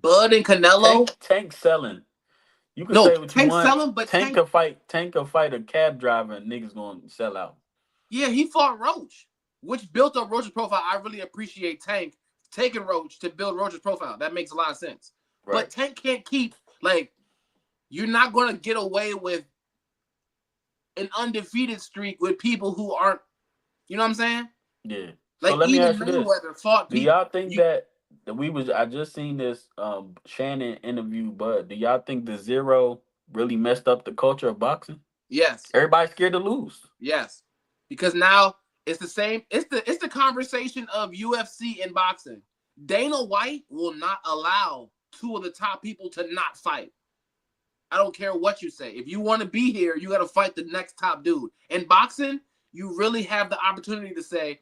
Bud and Canelo. Tank selling. You can No, say what you Tank want. selling, but Tank Tank. can fight. Tank can fight a cab driver, and niggas gonna sell out. Yeah, he fought Roach, which built up Roach's profile. I really appreciate Tank taking Roach to build Roach's profile. That makes a lot of sense. Right. But Tank can't keep like you're not gonna get away with an undefeated streak with people who aren't. You know what I'm saying? Yeah. Like So let me even ask you this: Mayweather fought do people. y'all think that we was? I just seen this Shannon interview, but do y'all think the zero really messed up the culture of boxing? Yes, Everybody's scared to lose. yes, because now it's the same. It's the conversation of UFC and boxing. Dana White will not allow two of the top people to not fight. I don't care what you say. If you want to be here, you got to fight the next top dude. In boxing, you really have the opportunity to say,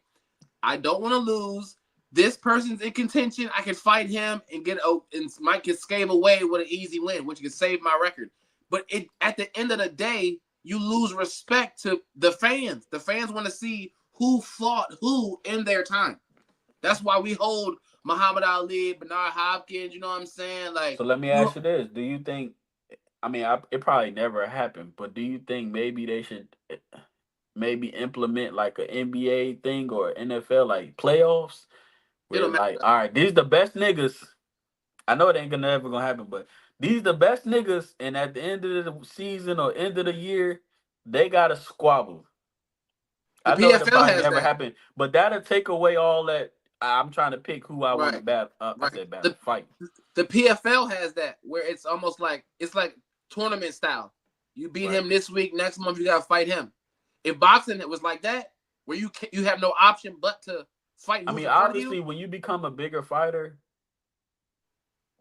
I don't want to lose. This person's in contention. I can fight him and might get scathe away with an easy win, which can save my record. But at the end of the day, you lose respect to the fans. The fans want to see who fought who in their time. That's why we hold Muhammad Ali, Bernard Hopkins. You know what I'm saying? Like, So let me ask you this: do you think? I mean, it probably never happened, but do you think maybe they should maybe implement like an NBA thing or NFL like playoffs where it'll like, all right, these the best niggas. I know it ain't gonna ever gonna happen, but these the best niggas, and at the end of the season or end of the year, they gotta squabble. the I know it'll PFL probably has never that. happen, but that'll take away all that. I'm trying to pick who I want to Right. battle. I Right. said battle, fight. The PFL has that where it's almost like tournament style. You beat Right. him this week, next month you gotta fight him. If boxing it was like that, where you have no option but to fight I who's mean, in front of obviously, you. when you become a bigger fighter,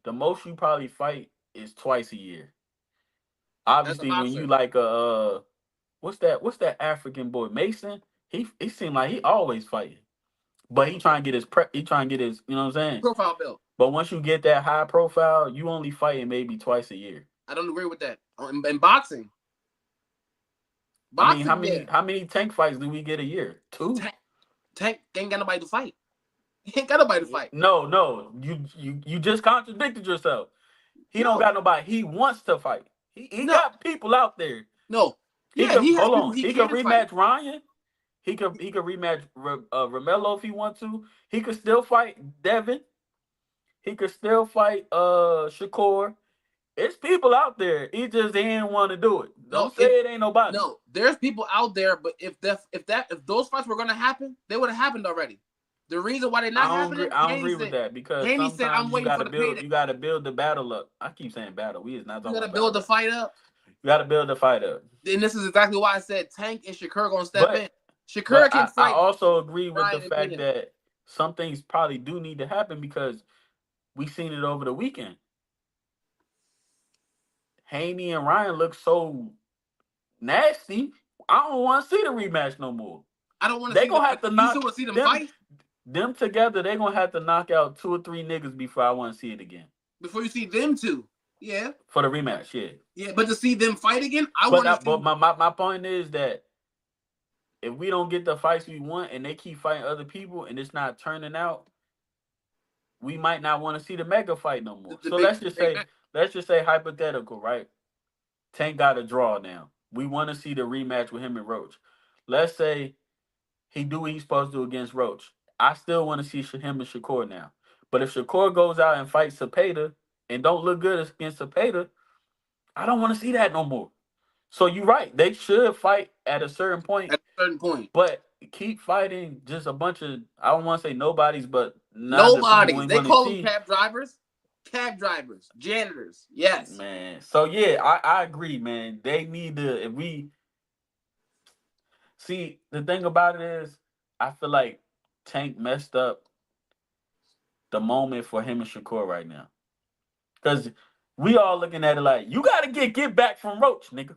the most you probably fight is twice a year. That's a Obviously, when you boxer. like what's that African boy Mason? He seemed like he always fighting, but he trying to get his prep. He trying to get his, you know what I'm saying. Profile build. But once you get that high profile, you only fighting maybe twice a year. I don't agree with that. In boxing. I mean, Yeah. how many tank fights do we get a year? 2. Tank ain't got nobody to fight. He ain't got nobody to fight. No, you just contradicted yourself. He don't got nobody. He wants to fight. He No. got people out there. No. He Yeah, could he has hold people on. he He could can fight. rematch Ryan. He could rematch Romelo if he want to. He could still fight Devin. He could still fight Shakur. It's people out there. He just didn't want to do it. Don't say it ain't nobody. No, there's people out there, but if those fights were gonna happen, they would have happened already. The reason why they're not happening, I don't agree with that because Haney sometimes said, "I'm waiting for the payday." you gotta build the battle up. I keep saying battle. We is not You talking gotta about build the battle. fight up. You gotta build the fight up. And this is exactly why I said Tank and Shakur gonna step in. Shakur But can I fight. also agree with the Ryan and fact Payne. that some things probably do need to happen because we seen it over the weekend. Haney and Ryan look so nasty. I don't want to see the rematch no more. I don't want to They see gonna have to knock you still want to see them fight them together. They gonna have to knock out 2 or 3 niggas before I want to see it again. before you see them two. Yeah. For the rematch, yeah. Yeah, but to see them fight again, I want to see. But my point is that if we don't get the fights we want and they keep fighting other people and it's not turning out, we might not want to see the mega fight no more. So let's just say hypothetical, right? Tank got a draw now. We want to see the rematch with him and Roach. Let's say he do what he's supposed to do against Roach. I still want to see him and Shakur now. But if Shakur goes out and fights Cepeda and don't look good against Cepeda, I don't want to see that no more. So you're right. They should fight at a certain point. But keep fighting just a bunch of, I don't want to say nobodies, but nobodies. They call them cab drivers. Cab drivers, janitors. Yes. Man. So yeah, I agree, man. They need to, if we see, the thing about it is I feel like Tank messed up the moment for him and Shakur right now. Because we all looking at it like, you gotta get back from Roach, nigga.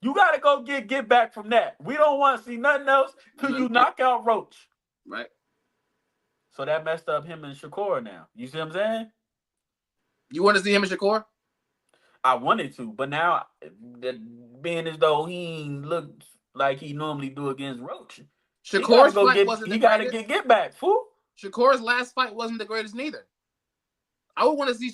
You gotta go get back from that. We don't want to see nothing else till you knock out Roach. Right. So that messed up him and Shakur now. You see what I'm saying? You want to see him and Shakur? I wanted to, but now being as though he ain't looked like he normally do against Roach. Shakur's fight wasn't the greatest. He gotta get back, fool. Shakur's last fight wasn't the greatest neither. I would want to see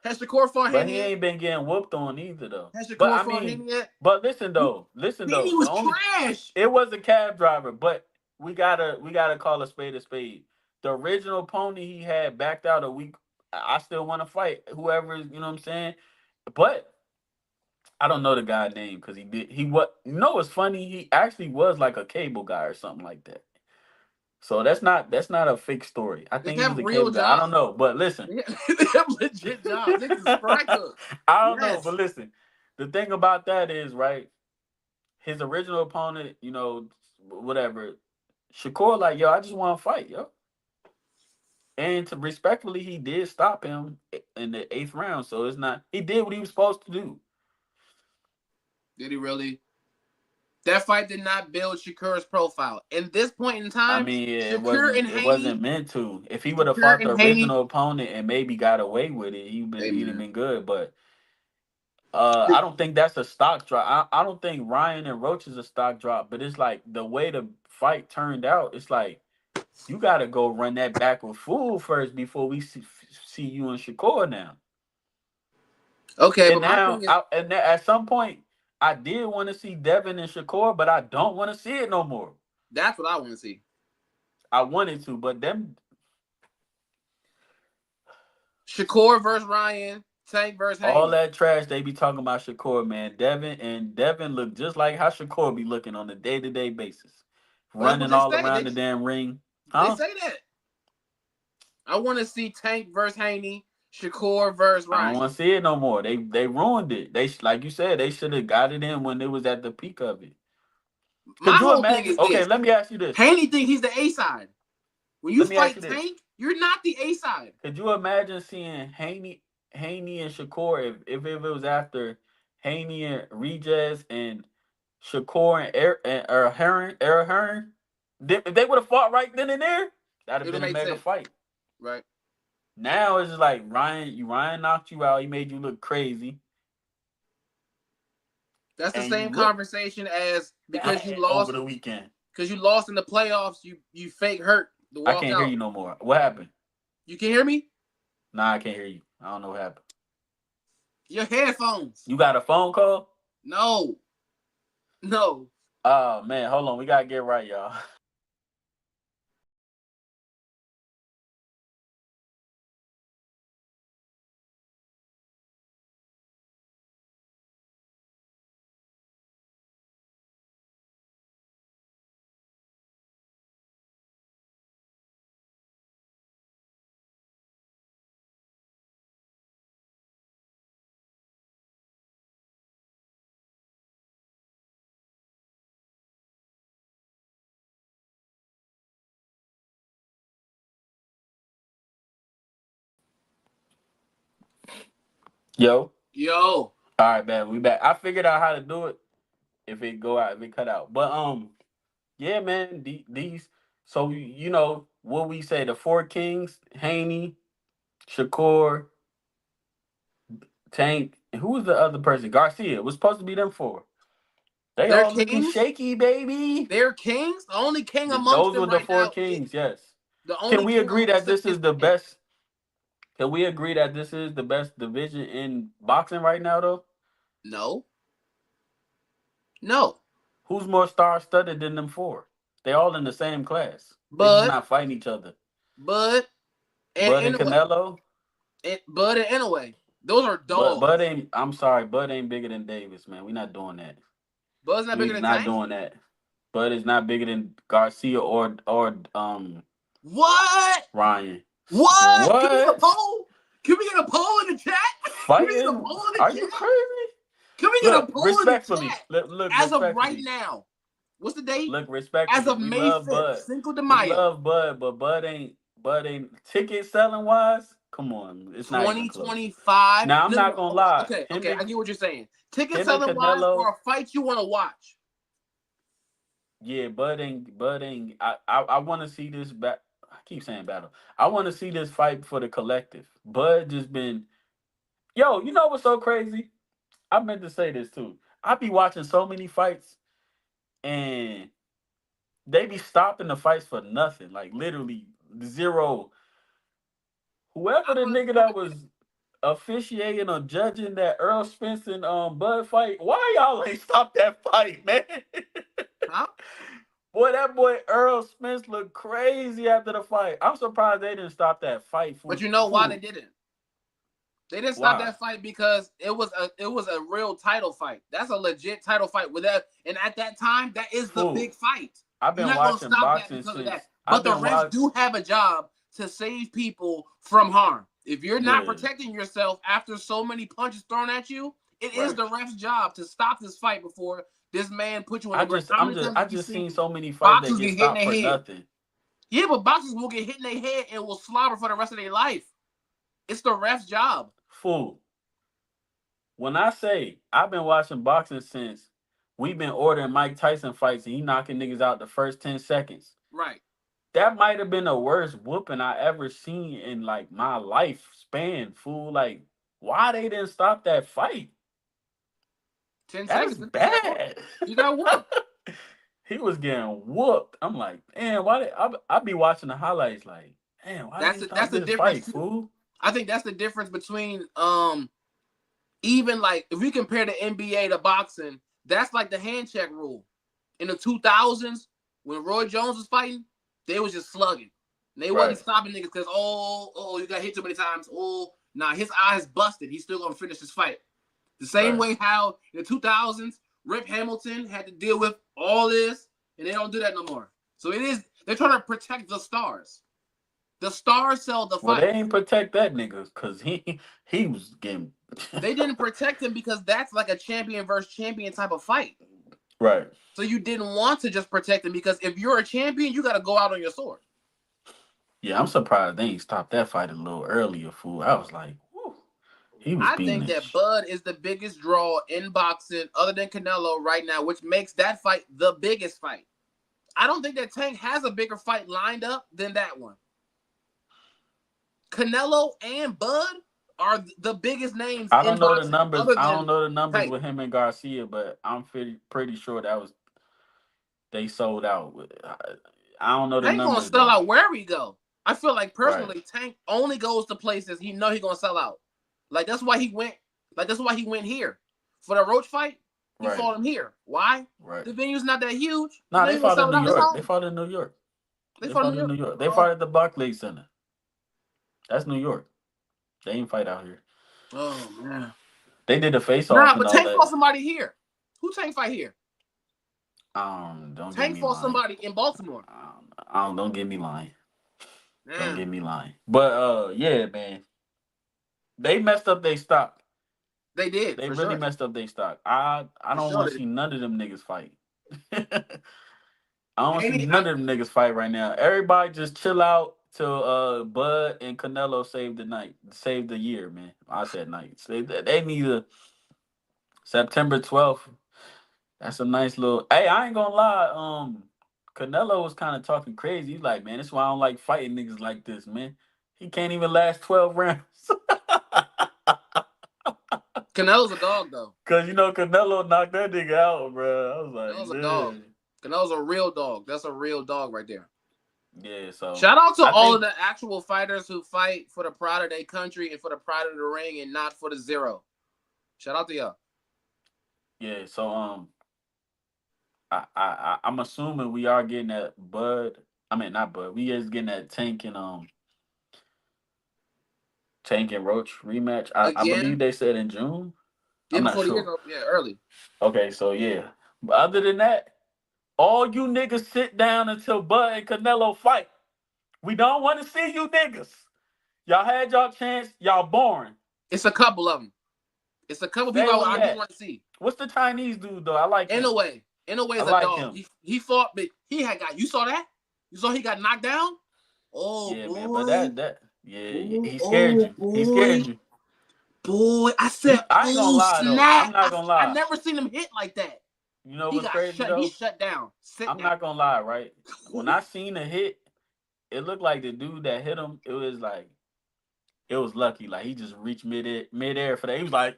has Shakur fought Haney? But he ain't been getting whooped on either though. Has Shakur fought Haney yet? But listen though. Haney was trash. It was a cab driver, but we gotta call a spade a spade. The original pony he had backed out a week. I still want to fight whoever, you know what I'm saying? But I don't know the guy's name because what's funny? He actually was like a cable guy or something like that. So that's not a fake story. I think he was a cable guy. I don't know, but listen. They have legit jobs. They can striker. I don't know, but listen. The thing about that is, right, his original opponent, you know, whatever, Shakur, like, yo, I just want to fight, yo. And respectfully, he did stop him in the 8th round. So it's not, he did what he was supposed to do. Did he really? That fight did not build Shakur's profile. In this point in time, I mean, it wasn't meant to. If he would have fought the original opponent and maybe got away with it, he'd have been good. But I don't think that's a stock drop. I don't think Ryan and Roach is a stock drop. But it's like the way the fight turned out, it's like, you got to go run that back with Fool first before we see you and Shakur now. Okay, and now, at some point, I did want to see Devin and Shakur, but I don't want to see it no more. That's what I want to see. I wanted to, but them Shakur versus Ryan, Tank versus Haney. All that trash they be talking about Shakur, man. Devin look just like how Shakur be looking on a day-to-day basis. Running all around the damn ring. Huh? They say that. I want to see Tank versus Haney, Shakur versus Ryan. I don't want to see it no more. They ruined it. They, like you said, they should have got it in when it was at the peak of it. My whole thing is this. Let me ask you this. Haney think he's the A side. When you fight Tank, you're not the A side. Could you imagine seeing Haney and Shakur if it was after Haney and Regis and Shakur and Errol Hearn? If they would have fought right then and there, that'd have been a mega fight. Right. Now it's just like Ryan knocked you out. He made you look crazy. That's the same conversation as because you lost over the weekend. Because you lost in the playoffs, you fake hurt. I can't hear you no more. What happened? You can hear me? Nah, I can't hear you. I don't know what happened. Your headphones. You got a phone call? No. Oh man, hold on. We gotta get right, y'all. Yo. All right, man. We back. I figured out how to do it. If it cut out. But yeah, man. These. So you know what we say? The 4 kings: Haney, Shakur, Tank. And who was the other person? Garcia. It was supposed to be them 4. They're all looking shaky, baby. They're kings. The only king amongst those were the 4 kings. Yes. Can we agree that this is the best? Can we agree that this is the best division in boxing right now, though? No. Who's more star-studded than them 4? They all in the same class. They're not fighting each other. Bud and Canelo. Bud and Inoue. Those are dogs. Bud ain't. I'm sorry. Bud ain't bigger than Davis, man. We're not doing that. Bud's not bigger than Tank? Not doing that. Bud is not bigger than Garcia or what? Ryan. What? Can we get a poll in the chat? Fighting? Are you crazy? Can we get a poll in the chat? Look, as of right now, what's the date? Look, respectfully. As of May 5th, Cinco de Mayo. We love Bud, but Bud ain't ticket selling wise. Come on, it's not even close. 2025. Now I'm No, not no, gonna lie. okay, okay, I get what you're saying. Ticket him and selling wise, Canelo. or a fight you want to watch? Yeah, budding. I want to see this back. I keep saying battle. I want to see this fight for the collective. Bud just been. Yo, you know what's so crazy? I meant to say this too. I be watching so many fights, and they be stopping the fights for nothing. Like literally zero. Whoever I the don't nigga agree that with that. was officiating or judging that Earl Spence and Bud fight, why y'all ain't stop that fight, man? Huh? Boy, that boy Earl Spence looked crazy after the fight. I'm surprised they didn't stop that fight. But you know why they Fool. didn't? They didn't stop Why? that fight because it was a real title fight. That's a legit title fight with that. And at that time, that is the Fool. big fight. I've You're been not gonna watching stop that boxing because of since that. I've But the been refs watching. do have a job to save people from harm. If you're not Yeah, protecting yourself after so many punches thrown at you, it is right. the ref's job to stop this fight before this man put you on the ground. How many times I have you just seen seen so many fights that boxers get get hit in stopped their for head? nothing. Yeah, but boxers will get hit in their head and will slobber for the rest of their life. It's the ref's job. Fool. When I say I've been watching boxing since we've been ordering Mike Tyson fights and he knocking niggas out the first 10 seconds. Right. That might have been the worst whooping I ever seen in like my life span, fool. Like, why they didn't stop that fight? 10 That's seconds. He got whooped. bad. He got whooped. He was getting whooped. I'm like, man, why did I be watching the highlights like, man, why they That's stop the this difference fight, too. fool? I think that's the difference between even like if we compare the NBA to boxing, that's like the hand check rule. In the 2000s, when Roy Jones was fighting, they was just slugging. They wasn't Right. stopping niggas because you got hit too many times. Nah, his eyes busted. He's still gonna finish this fight. The same Right. way how in the 2000s, Rip Hamilton had to deal with all this, and they don't do that no more. So they're trying to protect the stars. The stars sell the Well, fight. they ain't protect that nigga because he was getting They didn't protect him because that's like a champion versus champion type of fight. right. So you didn't want to just protect him because if you're a champion, you got to go out on your sword. Yeah, I'm surprised they ain't stopped that fight a little earlier, fool. I was like, whew, he was I beating think it. that Bud is the biggest draw in boxing other than Canelo right now, which makes that fight the biggest fight. I don't think that Tank has a bigger fight lined up than that one. Canelo and Bud are the biggest names I in don't know the boxing numbers. other I don't than know the numbers Tank. with him and Garcia, but I'm pretty sure that was they sold out. I don't know the Tank gonna numbers sell though. out wherever he go. I feel like Right. personally, Tank only goes to places he know he gonna sell out. Like that's why he went. Like that's why he went here for the Roach fight. He Right. fought him here. Why? Right. The venue's not that huge. You Nah, know they he gonna fought in sell it New out. It's York. They home. fought in New York. They They fought in fought New in York. New York. They Oh, fought at the Barclays Center. That's New York. They ain't fight out here. oh man. They did a face off Nah, and but all Tank that. fought somebody here. Who Tank fight here? Don't get Tank me fought lying. somebody in Baltimore. Don't get me lying. Don't Damn. get me lying. But yeah, man. They messed up their stock. They did They for really sure. messed up their stock. I For don't sure. want to see none of them niggas fight. I don't want to see Any, none of them niggas fight right now. Everybody just chill out till Bud and Canelo save the night, save the year, man. I said night. They need a September 12th. That's a nice little. Hey, I ain't gonna lie. Canelo was kind of talking crazy. He's like, man, that's why I don't like fighting niggas like this, man. He can't even last 12 rounds. Canelo's a dog though. Cause Canelo knocked that nigga out, bro. I was like, Canelo's a dog. man. Canelo's a real dog. That's a real dog right there. Yeah, so Shout out to I all of think the actual fighters who fight for the pride of their country and for the pride of the ring and not for the zero. Shout out to y'all. yeah, so I'm assuming we are getting that Bud. I mean not Bud. We is getting that Tank and Roach rematch. I believe Again, they said in June. yeah, I'm not before the year's sure. over. Yeah, early. Okay, so yeah. But other than that, all you niggas sit down until Bud and Canelo fight. We don't want to see you niggas. Y'all had y'all chance. Y'all boring. It's a couple of them. It's a couple Stay people on I do that. want to see. What's the Chinese dude though? I like him. In a way, I is a like dog. him. He fought, but he had got. You saw that? You saw he got knocked down? Oh Yeah, man. But boy. Yeah, Ooh, he scared oh you. He scared boy, you. boy. I said, I ain't gonna oh lie though. I'm snap. not gonna I lie. never seen him hit like that. You know He what's got crazy shut. He though? shut down. Sit I'm down. not gonna lie, right? When I seen the hit, it looked like the dude that hit him. It was lucky. Like he just reached midair for that. He was like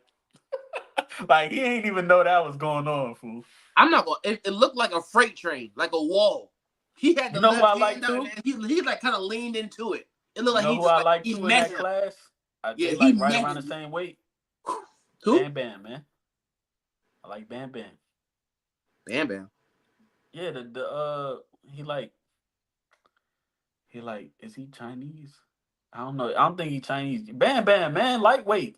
he ain't even know that was going on, fool. I'm not gonna. It looked like a freight train, like a wall. He had You the know who left I like hand out, and too? then he like kind of leaned into it. It looked You like know he who just I like like he too in that measured. class? Yeah, They he like right around the measured. same weight. Who? Bam Bam, man. I like Bam Bam. Bam Bam. Yeah, he like is he Chinese? I don't know. I don't think he Chinese. Bam Bam, man, lightweight.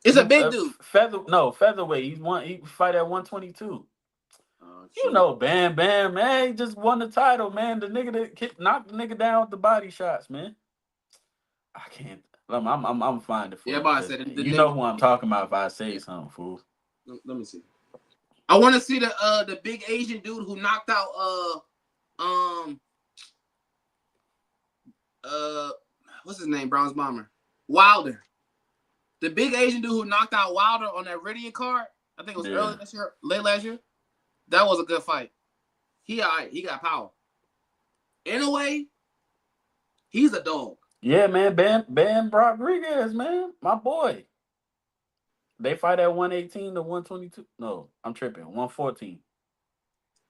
It's a big dude. Featherweight. He fight at 122. Oh You jeez. know, Bam Bam, man, he just won the title, man. The nigga that knocked the nigga down with the body shots, man. I can't. I'm find it Yeah, for you but I because said the you know nigga. who I'm talking about. If I say Yeah. something, fool. Let me see. I want to see the big Asian dude who knocked out um uh what's his name, Bronze Bomber, Wilder. The big Asian dude who knocked out Wilder on that Ridian card. I think it was early Yeah, this year, late last year. That was a good fight. He alright. He got power. In a way, he's a dog. yeah, man. Bam Rodriguez, man, my boy. They fight at 118 to 122. No, I'm tripping. 114.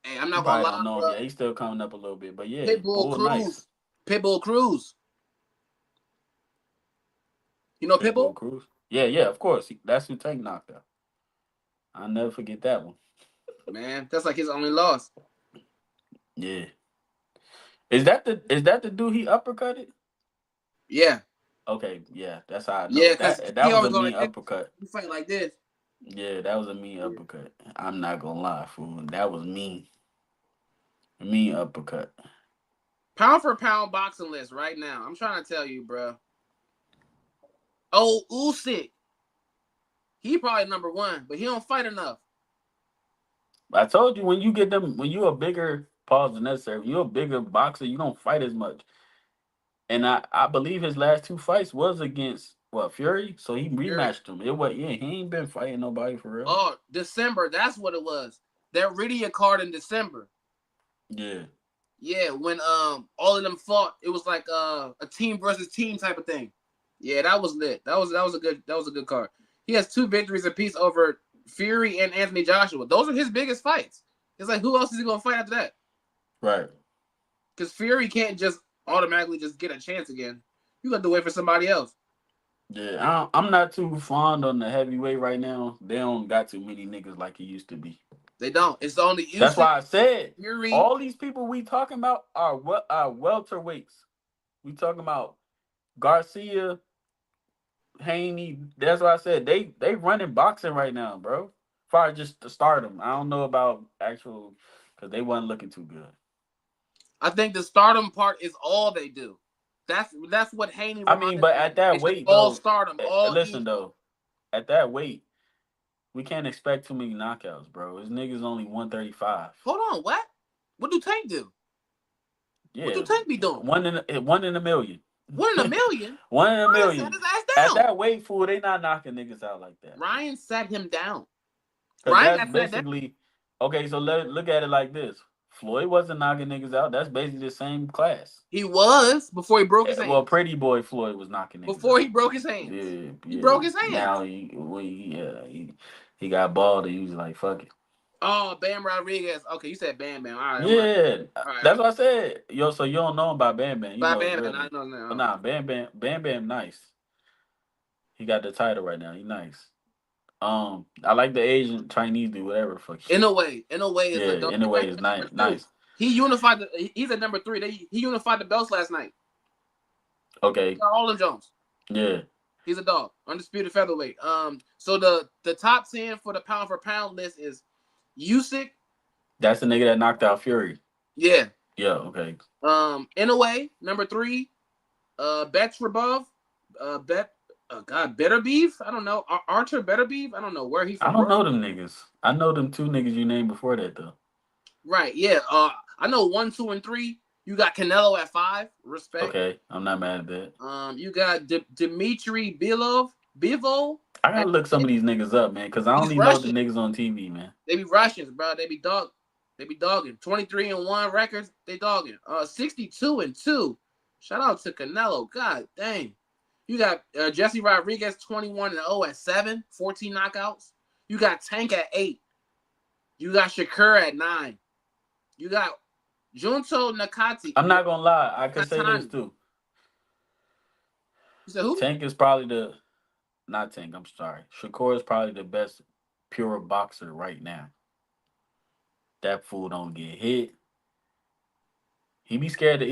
Hey, I'm You not gonna probably don't lie, know him bro. yet. He's still coming up a little bit, but yeah, Pitbull bull nice. Cruz. Pitbull Cruz. You know Pitbull Pitbull? Cruz. Yeah, of course. That's who Tank knocked out. I'll never forget that one. Man, that's like his only loss. Yeah. Is that the dude he uppercutted? Yeah. Okay, yeah, that's how I Yeah, know. because That he was a always go mean like this. uppercut. You fight like this. Yeah, that was a mean Yeah. uppercut. I'm not gonna lie, fool. That was mean. Mean uppercut. Pound for pound boxing list right now. I'm trying to tell you, bro. Oh, Usyk. He probably number one, but he don't fight enough. I told you when you're a bigger pause than necessary, if you're a bigger boxer, you don't fight as much. And I believe his last two fights was against what Fury, so he Fury. rematched him. It was yeah, he ain't been fighting nobody for real. Oh, December. That's what it was. That Ridia card in December. Yeah, Yeah, when all of them fought, it was like a team versus team type of thing. Yeah, that was lit. That was a good card. He has 2 victories apiece over Fury and Anthony Joshua. Those are his biggest fights. It's like who else is he gonna fight after that? right. Because Fury can't just automatically just get a chance again. You got to wait for somebody else. Yeah, I'm not too fond on the heavyweight right now. They don't got too many niggas like it used to be. They don't. It's only That's Usyk, why I said Fury. all these people we talking about are what are welterweights. We talking about Garcia, Haney. That's why I said they running boxing right now, bro. Far just to start them. I don't know about actual because they wasn't looking too good. I think the stardom part is all they do. That's what Haney I mean, reminded but me of. at that It's just weight all though, stardom, all listen easy. though, at that weight, we can't expect too many knockouts, bro. This nigga's only 135. Hold on, what? What do Tank do? What do Yeah, Tank be doing? one in a million. 1 in a million. One in a Ryan sat million. his ass At down. that weight, fool, they not knocking niggas out like that. Ryan sat him down. Cause Ryan that's got sat down. basically okay. So look at it like this: Floyd wasn't knocking niggas out. That's basically the same class. He was before he broke his Well, hands. Pretty Boy Floyd was knocking niggas Before out. he broke his hands. Yeah, He yeah. broke his hands. Now he got bald and he was like, fuck it. Oh, Bam Rodriguez. Okay, you said Bam Bam. All right, I'm right. Yeah, All right. that's what I said. Yo, so you don't know about Bam Bam. You By know his Bam real Bam, I name. know now. But nah, Bam Bam, nice. He got the title right now. He nice. I like the Asian Chinese dude, whatever. Fuck. In a way, is Yeah, a dog. in a He way, ranked it's at number nice. two. Nice. He unified. He's at number three. He unified the belts last night. Okay. All of Jones. Yeah. He's a dog. Undisputed featherweight. So the top 10 for the pound for pound list is Usyk. That's the nigga that knocked out Fury. Yeah. Yeah. Okay. In a way, number 3. Betrabov. Better Beef. I don't know. Archer Better Beef. I don't know where he I from. don't know them niggas. I know them two niggas you named before that though. Right. Yeah. I know 1, 2, and 3. You got Canelo at 5. Respect. Okay, I'm not mad at that. You got Dmitry Bivol. I gotta look some of these niggas up, man, because I He's only know the Russian. niggas on TV, man. They be Russians, bro. They be dogging. 23-1 records. They dogging. 62-2. Shout out to Canelo. God dang. You got Jesse Rodriguez 21-0 at 7, 14 knockouts. You got Tank at 8. You got Shakur at 9. You got Junto Nakati. I'm not gonna lie, I could say this too. You said who? Tank is probably not Tank, I'm sorry. Shakur is probably the best pure boxer right now. That fool don't get hit. He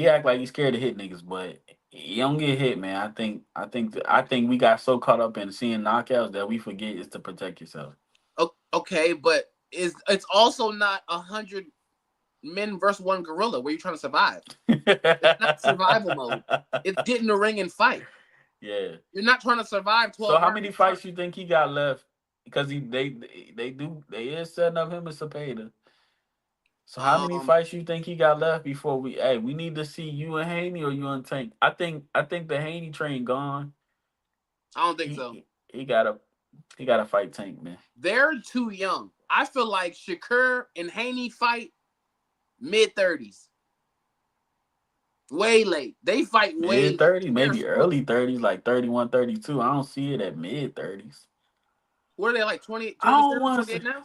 act like he's scared to hit niggas, but he don't get hit, man. I think we got so caught up in seeing knockouts that we forget is to protect yourself. Okay, but it's also not 100 men versus one gorilla where you're trying to survive. It's not survival mode. It's get in the ring and fight. Yeah. You're not trying to survive 12 So how many fights you think he got left? Because they is setting up him as Cepeda. So how many fights you think he got left before we need to see you and Haney or you and Tank? I think the Haney train gone. I don't think so. He gotta fight Tank, man. They're too young. I feel like Shakur and Haney fight mid-30s. Way late. They fight way mid-30s, maybe early 30s, like 31, 32. I don't see it at mid-30s. What are they like 20, 28 now?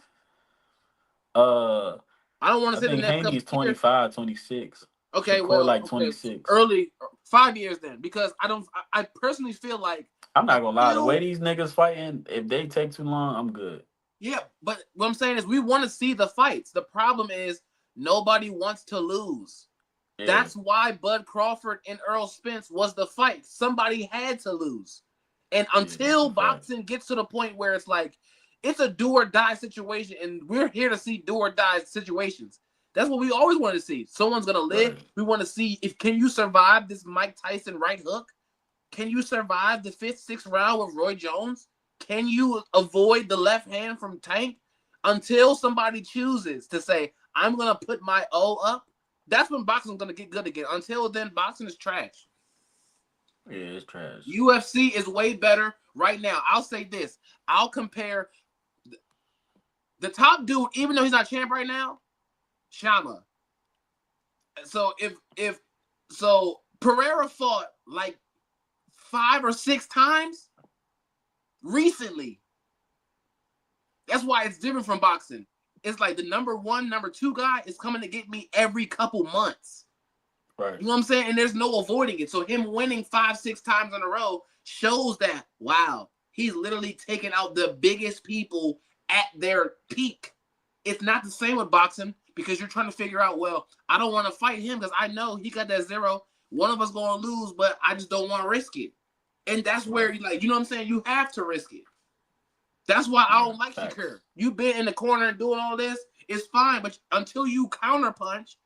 I don't want to say the next Haney's 25, 26. Okay, Shakur like 26. Early 5 years then, because I personally feel like I'm not gonna lie, the way these niggas fighting, if they take too long, I'm good. Yeah, but what I'm saying is we want to see the fights. The problem is nobody wants to lose. Yeah. That's why Bud Crawford and Earl Spence was the fight. Somebody had to lose. And until boxing gets to the point where it's like, it's a do or die situation, and we're here to see do or die situations. That's what we always want to see. Someone's gonna live. Right. We want to see can you survive this Mike Tyson right hook? Can you survive the 5th, 6th round with Roy Jones? Can you avoid the left hand from Tank? Until somebody chooses to say, I'm gonna put my O up, that's when boxing's gonna get good again. Until then, boxing is trash. Yeah, it's trash. UFC is way better right now. I'll say this. I'll compare the top dude, even though he's not champ right now, Shama. So if Pereira fought like 5 or 6 times recently. That's why it's different from boxing. It's like the number 1, number 2 guy is coming to get me every couple months. Right. You know what I'm saying? And there's no avoiding it. So him winning 5, 6 times in a row shows that, wow, he's literally taking out the biggest people at their peak. It's not the same with boxing because you're trying to figure out, well, I don't want to fight him because I know he got that 0. One of us going to lose, but I just don't want to risk it. And that's where, like, you know what I'm saying? You have to risk it. That's why I don't like Shakur. You've been in the corner and doing all this, it's fine. But until you counterpunch,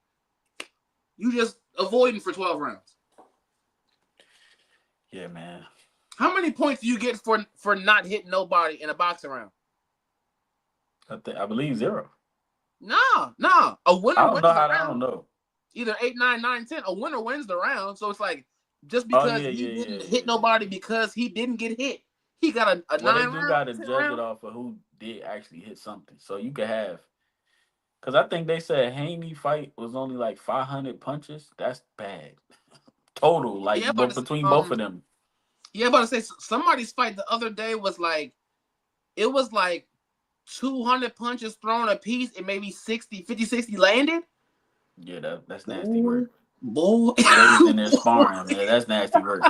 you just avoiding for 12 rounds. Yeah, man. How many points do you get for not hitting nobody in a boxing round? I believe 0. No. A winner wins the round. I don't know. Either 8, 9, 9, 10. A winner wins the round. So it's like, just because he didn't hit nobody because he didn't get hit. He got a 9 round. They do got to judge it off of who did actually hit something. So you could have, because I think they said Haney fight was only like 500 punches. That's bad. Total, like between both of them. Yeah, but I say somebody's fight the other day was like, it was like 200 punches thrown a piece and maybe 50, 60 landed. Yeah, that's nasty work. Boy, ladies in there sparring, man. That's nasty work.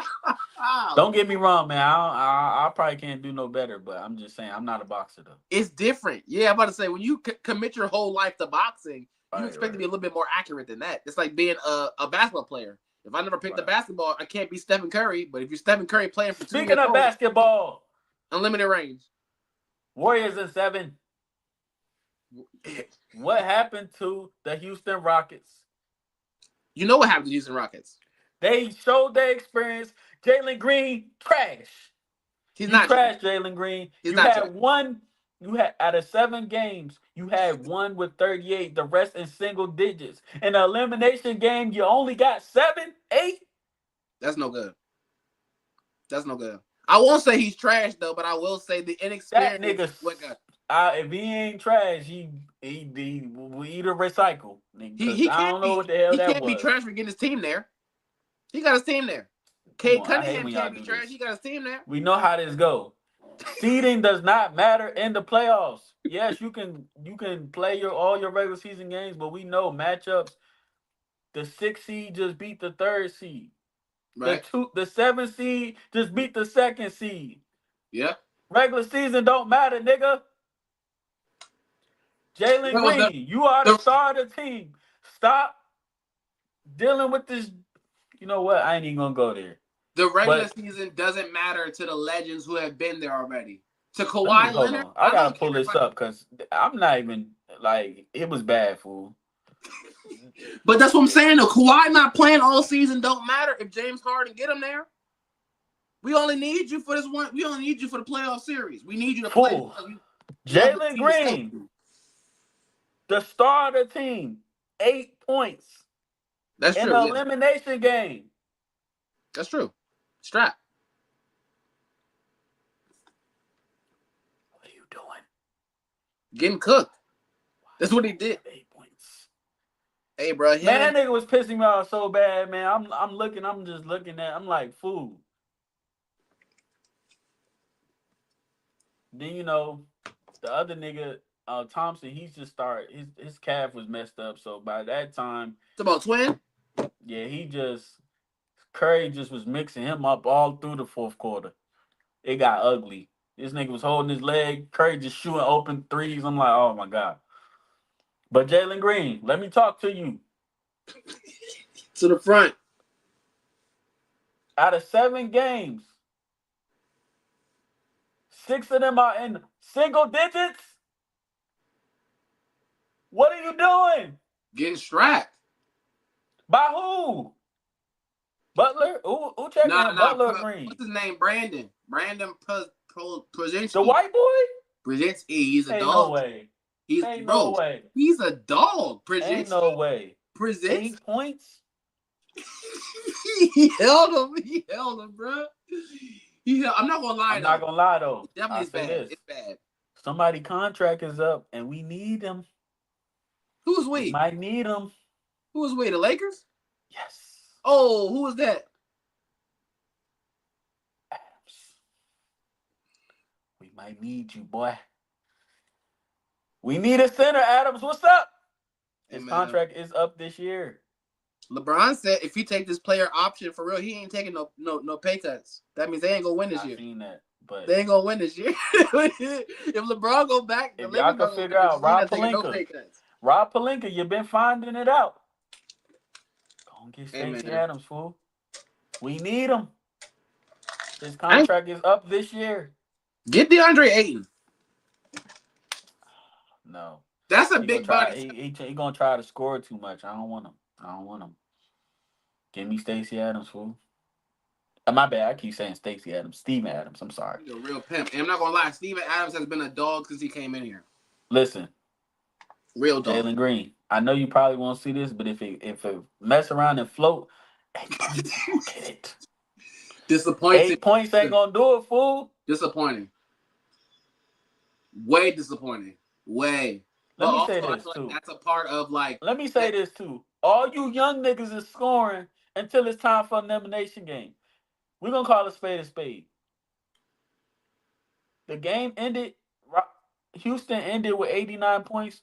Don't get me wrong, man. I probably can't do no better, but I'm just saying I'm not a boxer though. It's different. Yeah, I'm about to say when you commit your whole life to boxing, you expect to be a little bit more accurate than that. It's like being a basketball player. If I never picked the basketball, I can't be Stephen Curry. But if you're Stephen Curry playing for 2 years, speaking of basketball, unlimited range. Warriors in 7. What happened to the Houston Rockets? You know what happened to the Houston Rockets? They showed their experience. Jalen Green, trash. He's not trash, Jalen Green. He's you not had trash. one You had out of 7 games, you had one with 38, the rest in single digits. In an elimination game, you only got 7, 8. That's no good. That's no good. I won't say he's trash though, but I will say the That inexperience nigga, is what got if he ain't trash, he will either recycle. Because he I can't don't know be what the hell he that can't be was. trash for getting his team there. He got his team there. Come Kate on, I hate Cunningham when y'all can't be do trash. this. He got his team there. We know how this go. Seeding does not matter in the playoffs. Yes, you can play all your regular season games, but we know matchups. The 6 seed just beat the 3rd seed. Right? The 7 seed just beat the 2nd seed. Yeah. Regular season don't matter, nigga. Jalen No, Green, you are the the star of the team. Stop dealing with this. You know what? I ain't even gonna go there. the regular But season doesn't matter to the legends who have been there already. To let me Kawhi hold Leonard, on. I I gotta don't pull care this about. up because I'm not even like it was bad, fool. But that's what I'm saying. Though Kawhi not playing all season don't matter if James Harden get him there. We only need you for this one. We only need you for the playoff series. We need you to play Fool. because we want the Jalen team to stay. Green, the star of the team, 8 points That's in true. the Yes, elimination game. that's true. Strap. What are you doing? Getting cooked. That's what he did. 8 points. Hey, bro, him Man, and that nigga was pissing me off so bad, man. I'm just looking at. I'm like, fool. Then the other nigga, Thompson, he's just started. His calf was messed up, so by that time, it's about twin. yeah, Curry just was mixing him up all through the fourth quarter. It got ugly. This nigga was holding his leg. Curry just shooting open threes. I'm like, oh my god. But Jalen Green, let me talk to you. To the front. Out of 7 games, 6 of them are in single digits. What are you doing? Getting strapped. By who? Butler? Who checking him? Nah. Butler or Green? What's his name? Brandon. Brandon The Prozensky. white boy? Prozensky. He's a Ain't no dog. way. He's Ain't no bro. way. He's a dog. Ain't Prozensky. no way. Prozensky. 8 points? He held him. He held him, bro. I'm not gonna lie I'm though. not gonna lie though. It definitely I'll is say bad. this. It's bad. Somebody contract is up and we need them. Who's We we? might need them. Who's we? The Lakers? Yes. Oh, who was that? Adams. We might need you, boy. We need a center, Adams. What's up? His Hey, contract is up this year. LeBron said if he take this player option for real, he ain't taking no pay cuts. That means they ain't gonna win this year. I've seen that. But They ain't gonna win this year. If LeBron go back, the if y'all Lakers can not gonna figure win this out year. He Rob not taking no pay Pelinka. cuts. Rob Pelinka, you've been finding it out. Go and get Hey, Stacey man. Adams, fool. We need him. His contract is up this year. Get DeAndre Ayton. No. That's a He big gonna body. he gonna try to score too much. I don't want him. Give me Stacey Adams, fool. My bad. I keep saying Stacey Adams. Steven Adams. I'm sorry. He's a real pimp. And I'm not gonna lie, Steven Adams has been a dog since he came in here. Listen, Real dog. Jalen Green. I know you probably won't see this, but if it mess around and float, 8 points ain't gonna get it. Disappointing. 8 points ain't gonna do it, fool. Disappointing. Way disappointing. Way. Let But me also, say I this feel like too. that's a part of like. Let me say this too. All you young niggas is scoring until it's time for an elimination game. We're gonna call a spade a spade. The game ended. Houston ended with 89 points,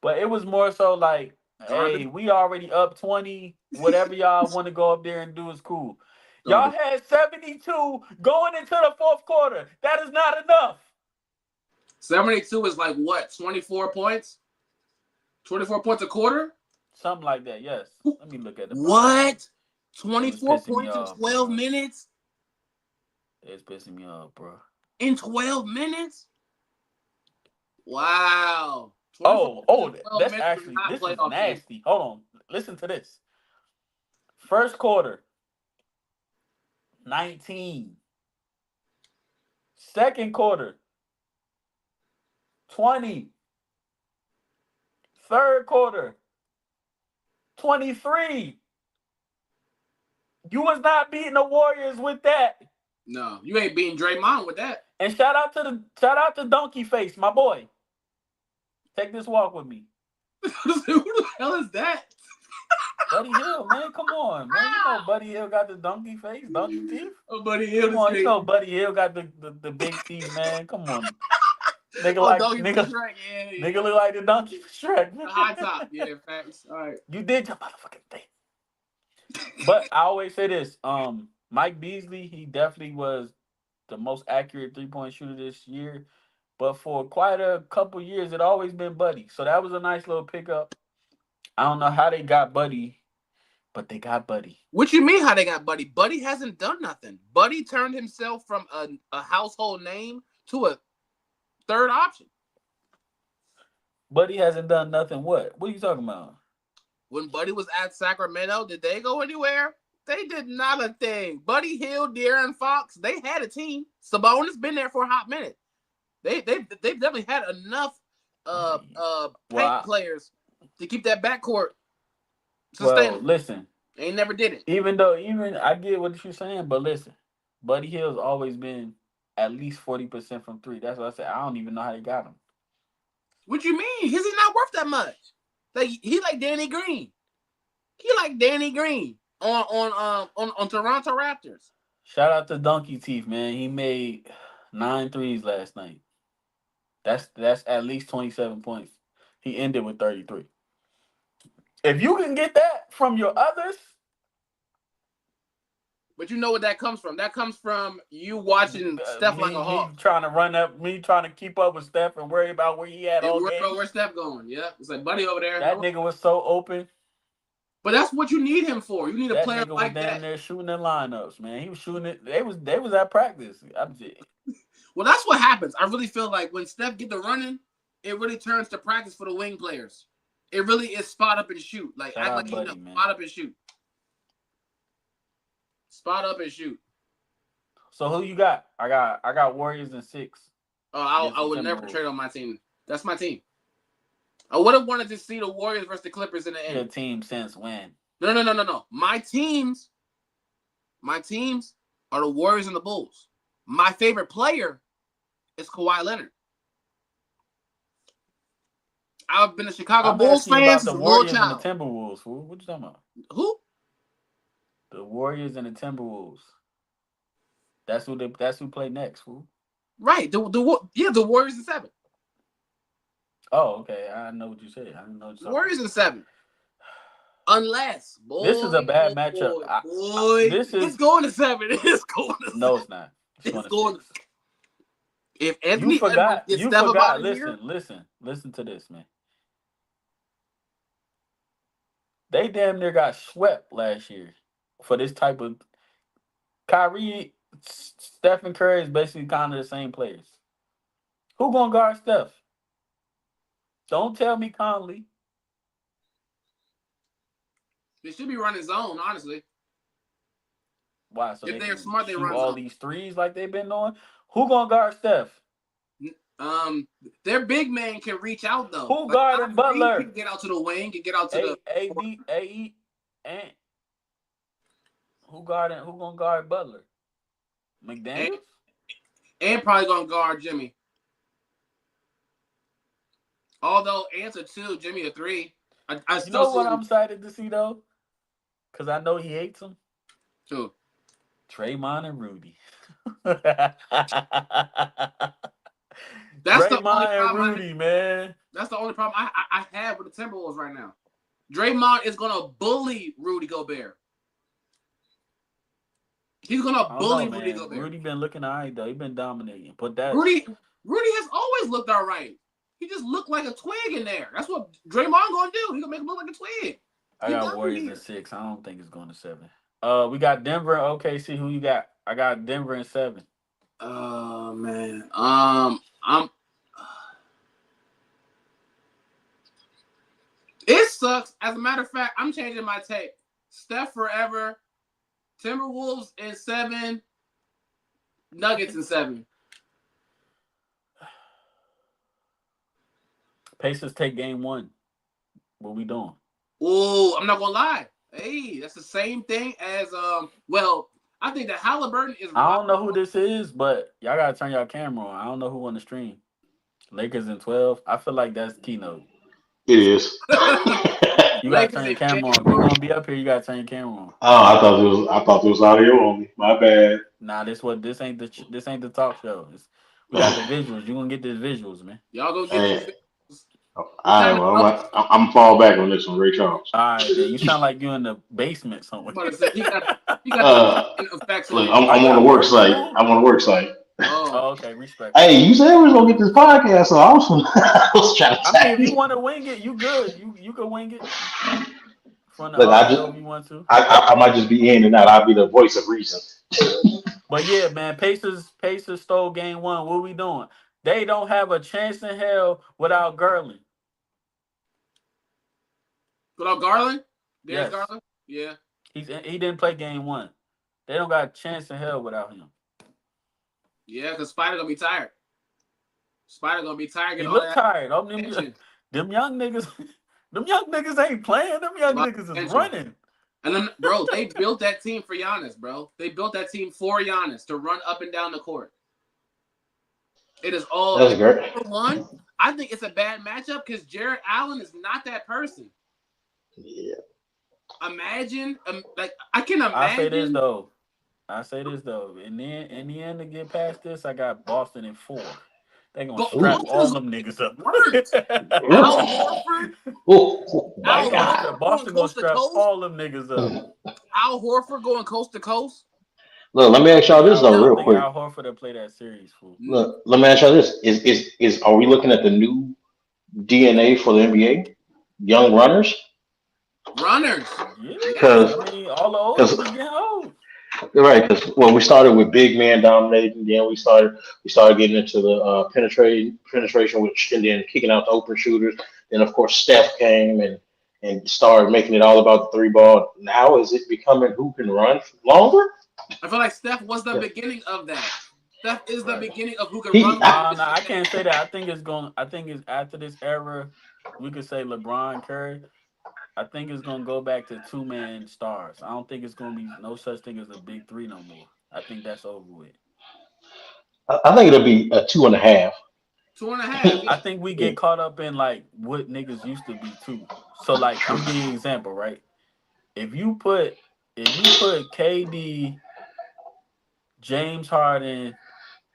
but it was more so like, hey, Garbage. we already up 20. Whatever y'all want to go up there and do is cool. Y'all Garbage. had 72 going into the fourth quarter. That is not enough. 72 is like what? 24 points? 24 points a quarter? Something like that, yes. Let me look at the box. What? It was 24 pissing me points in off, 12 bro. minutes? It's pissing me off, bro. In 12 minutes? Wow. 24 Oh, points in 12 that's minutes is actually, not this is playoff game. nasty. Hold on. Listen to this. First quarter, 19. Second quarter, 20. Third quarter, 23. You was not beating the Warriors with that. No, you ain't beating Draymond with that. And shout out to Donkey Face, my boy. Take this walk with me. Who the hell is that? Buddy Hill, man, come on, man. You know Buddy Hill got the donkey face, donkey teeth. Oh, Buddy Hill. Come on, you know Buddy Hill got the big teeth, man. Come on. Nigga nigga look like the donkey Shrek. The high top, yeah, facts. All right. You did your motherfucking thing. But I always say this, Mike Beasley, he definitely was the most accurate 3-point shooter this year. But for quite a couple years, it always been Buddy. So that was a nice little pickup. I don't know how they got Buddy, but they got Buddy. What you mean how they got Buddy? Buddy hasn't done nothing. Buddy turned himself from a household name to a third option. Buddy hasn't done nothing. What? What are you talking about? When Buddy was at Sacramento, did they go anywhere? They did not a thing. Buddy Hield, De'Aaron Fox, they had a team. Sabonis been there for a hot minute. They've definitely had enough paint players to keep that backcourt sustainable. Well, listen. They never did it. Even I get what you're saying, but listen, Buddy Hield's always been at least 40% from three. That's what I said. I don't even know how they got him. What you mean? Is he not worth that much? Like he like Danny Green. He like Danny Green on Toronto Raptors. Shout out to Donkey Teeth, man. He made 9 threes last night. That's at least 27 points. He ended with 33. If you can get that from your others. But you know what that comes from? That comes from you watching Steph like a hawk. Me trying to keep up with Steph and worry about where he at all game. Where Steph going? Yeah, it's like Buddy over there. That nigga was so open. But that's what you need him for. You need a player like that. That nigga was down there shooting in lineups, man. He was shooting it. They was at practice. Well, that's what happens. I really feel like when Steph get the running, it really turns to practice for the wing players. It really is spot up and shoot. Like Shout act out like Buddy, you know, man. spot up and shoot. Spot up and shoot. So who you got? I got Warriors in 6. Oh, I would never trade on my team. That's my team. I would have wanted to see the Warriors versus the Clippers in the end. Your team since when? No. My teams are the Warriors and the Bulls. My favorite player is Kawhi Leonard. I've been a Chicago Bulls fan since a little child. The Timberwolves. What you talking about? Who? The Warriors and the Timberwolves. That's who play next. Fool. Right. The Warriors in 7. Oh, okay. I know what you said. I didn't know. The Warriors in 7. Unless this is a bad matchup. It's going to 7. It's going to 7. No, it's not. It's going to 6. If Anthony you forgot. Listen to this, man. They damn near got swept last year for this type of Kyrie, Stephen Curry is basically kind of the same players. Who gonna guard Steph? Don't tell me Conley. They should be running zone, honestly. Why? So if they're smart, they run all these threes like they've been doing. Who gonna guard Steph? Their big man can reach out though. Who guarding Butler? Can get out to the wing, can get out to AD, and who gonna guard Butler? McDaniels? And probably gonna guard Jimmy. Although answer 2, Jimmy a 3. I still know what I'm excited to see though? Because I know he hates him. Who? Draymond and Rudy. That's Draymond and Rudy, man. That's the only problem I have with the Timberwolves right now. Draymond is gonna bully Rudy Gobert. He's gonna bully Rudy Gobert. Rudy been looking all right though. He been dominating. But that Rudy has always looked all right. He just looked like a twig in there. That's what Draymond gonna do. He's gonna make him look like a twig. I got Warriors in 6. I don't think it's going to 7. We got Denver and OKC. Who you got? I got Denver in 7. Oh man. It sucks. As a matter of fact, I'm changing my take. Steph forever. Timberwolves in 7. Nuggets in 7. Pacers take game one. What we doing? Oh, I'm not gonna lie. Hey, that's the same thing as well, I think that Halliburton is I right. don't know who this is, but y'all gotta turn y'all camera on. I don't know who on the stream. Lakers in 12. I feel like that's keynote. It is. You gotta Lakers turn your in camera on. If you're January. gonna be up here, you gotta turn your camera on. Oh, I thought it was audio only. My bad. Nah, this ain't the talk show. We got the visuals. You gonna get the visuals, man. Y'all gonna get Hey, these. all What right, time is well, it? I'm fall back on this one, Ray Charles. All right, then. You sound like you in the basement I'm somewhere. about to say he got the Uh, effects on look, his. Are I'm you on the at work work right site. now? I'm on the work site. Oh, Oh, okay. Respect. Hey, you said we was gonna get this podcast, so I was, I was trying to I mean, tell if you you. want to wing it, you good. You can wing it from the Look, audio if you want to. I might just be in and out. I'll be the voice of reason. But yeah, man, Pacers stole game one. What we doing? They don't have a chance in hell without Gurley. without Garland, Darius Yes, Garland. Yeah, he didn't play game one. They don't got a chance in hell without him. yeah, because Spider gonna be tired. Spider gonna be tired He getting all looked that tired. attention. Them young niggas, them young niggas ain't playing. Them young A lot niggas of is attention. running. And then, bro, they built that team for Giannis, bro. They built that team for Giannis to run up and down the court. It is all. That's And great. for one, I think it's a bad matchup because Jared Allen is not that person. Yeah. Imagine, like I can I say this imagine. though. In the end, to get past this, I got Boston in 4. They gonna But Ooh. strap all Boston's them niggas up. worked. Al Ooh. Horford, Oh my Al They gonna God. Horford strap. going Boston gonna coast to strap coast. all them niggas up. Al Horford going coast to coast. Look, let me ask y'all this though, I don't real think quick. Al Horford will play that series, fool. Look, let me ask y'all this: is are we looking at the new DNA for the NBA? Young runners, Runners. Yeah, Yes. because I mean, all the old because niggas getting old. right, because well, we started with big man dominating, then we started getting into the penetration, which and then kicking out the open shooters. Then of course Steph came and started making it all about the three ball. Now is it becoming who can run longer? I feel like Steph was the Yeah. beginning of that. Steph is the Right. beginning of who can He, run I, longer. Nah, I can't say that. I think it's after this era. We could say LeBron, Curry. I think it's gonna go back to 2-man stars. I don't think it's gonna be no such thing as a big three no more. I think that's over with. I think it'll be a 2.5. 2.5. I think we Yeah. get caught up in like what niggas used to be too. So like I'm giving you an example, right? If you put KD, James Harden,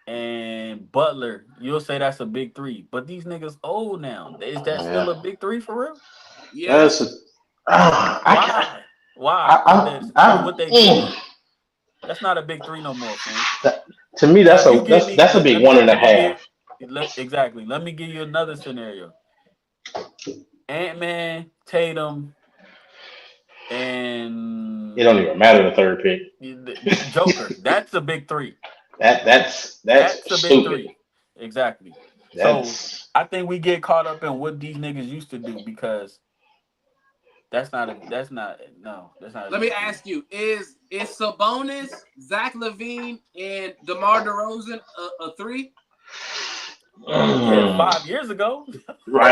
and Butler, you'll say that's a big three. But these niggas old now. Is that still Yeah. a big three for real? That's Yes. a, I, Why? Why? I, Because what they mm. did, that's not a big three no more, fool. That, to me, Now that's if you a give me that's a big let me one and a let me half. give exactly. Let me give you another scenario. Ant-Man, Tatum, It don't and even matter the third pick. Joker. That's a big three. That's That's a big stupid. three. Exactly. So That's I think we get caught up in what these niggas used to do because that's not a Let me big three. ask you: Is Sabonis, Zach LaVine, and DeMar DeRozan a three? Yeah, mm, 5 years ago.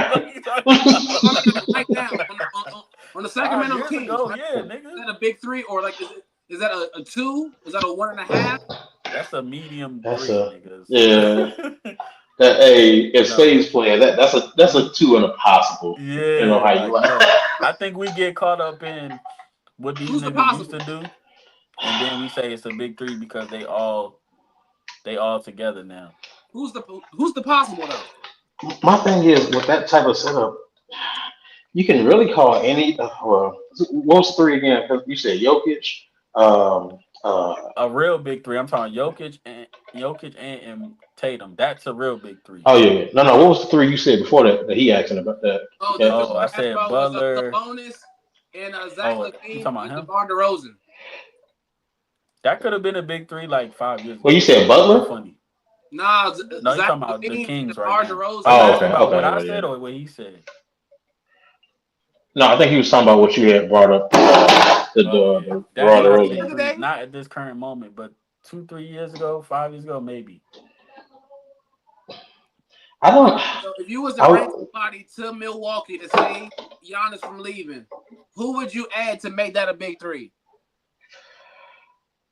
What are right. you talking No, I mean about? like right now on the Five Sacramento years Kings. ago, Right yeah, now. Is nigga. that a big three or like is that a two? Is that a 1.5? That's a medium That's three, a niggas. yeah. That hey, if No. Spade's playing, that's a two and a possible. Depending on Yeah, how you like like. no. I think we get caught up in what these Who's the niggas used possible? to do, and then we say it's a big three because they all together now. Who's the possible though? My thing is with that type of setup, you can really call any. Well, what's three again? Because you said Jokic. Um. A real big three. I'm talking Jokic and Tatum. That's a real big three. Oh yeah. No, no. What was the three you said before that he asking about that? Oh, the Okay. three Oh, I I asked said about was Butler. Sabonis and Zach Oh, you LaVine talking about and him? DeMar DeRozan. That could have been a big three like 5 years Well, you ago. said No Butler. funny. Nah, No, you Zach talking about the LaVine and Kings right DeMar now. Are DeRozan. you Oh, asking okay. about what Okay. I Well, said yeah. or what he said? No, I think he was talking about what you had brought up. Oh yeah, The that Raw is Did a he say big DeRozan. three. today? Not at this current moment, but 2, 3 years ago, 5 years ago, maybe. I don't. So if you was to I, bring somebody to Milwaukee to save Giannis from leaving, who would you add to make that a big three?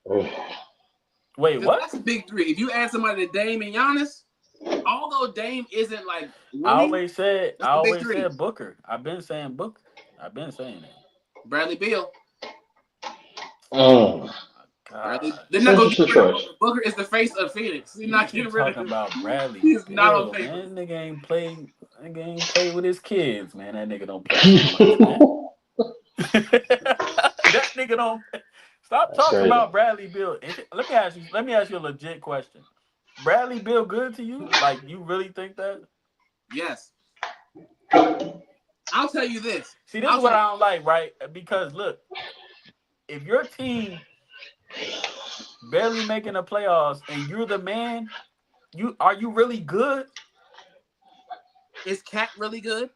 Wait, 'Cause what? that's a big three. If you add somebody to Dame and Giannis, although Dame isn't like I winning, always said that's the big three. Booker. I've been saying Booker. I've been saying that. Bradley Beal. God. They're not going to Interesting get rid of choice. Booker. Booker is the face of Phoenix. You're You not keep getting rid of talking him. about Bradley He is not on Beal, paper. man. Nigga ain't play. Nigga ain't play with his kids, man. That nigga don't play too much, man. That nigga don't. Stop That's talking crazy. about Bradley Beal. Let me ask you a legit question. Bradley Beal good to you? Like, you really think that? Yes. I'll tell you this. See, this is what I don't like, right? Because look, if your team barely making the playoffs and you're the man, are you really good? Is Cat really good?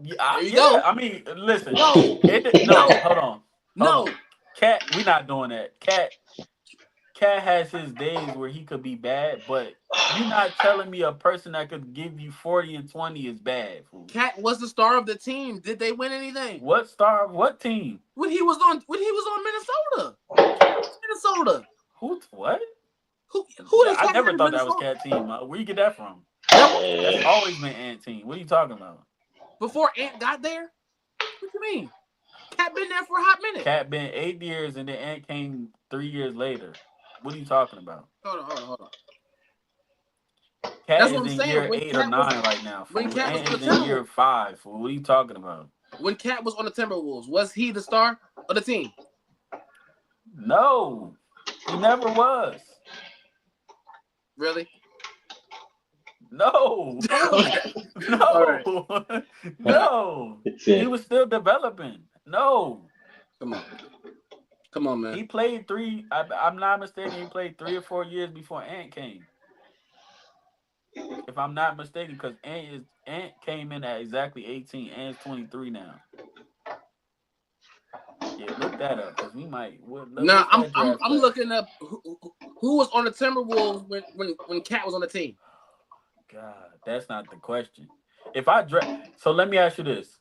Yeah, There you go. I mean, listen. No. Hold on. No. Cat, we not doing that. Cat has his days where he could be bad, but you're not telling me a person that could give you 40 and 20 is bad, fool. Cat was the star of the team. Did they win anything? What star? What team? When he was on Minnesota. Minnesota. What? Who Yeah, I never thought that was Cat team. Where you get that from? That's always been Ant team. What are you talking about? Before Ant got there? What you mean? Cat been there for a hot minute. Cat been 8 years and then Ant came 3 years later. What are you talking about? Hold on. Cat That's is what I'm in saying. year When 8 Cat or 9 right now. when Fool. Cat was Ant on is the in year 5. Fool. What are you talking about? When Cat was on the Timberwolves, was he the star of the team? No, he never was. Really? No. Okay. No. Right. No. He was still developing. No. Come on, man. He played 3. I'm not mistaken. He played 3 or 4 years before Ant came. If I'm not mistaken, because Ant came in at exactly 18. Ant's 23 now. Yeah, look that up because we might. No, I'm looking up who was on the Timberwolves when Cat was on the team. God, that's not the question. If I so let me ask you this: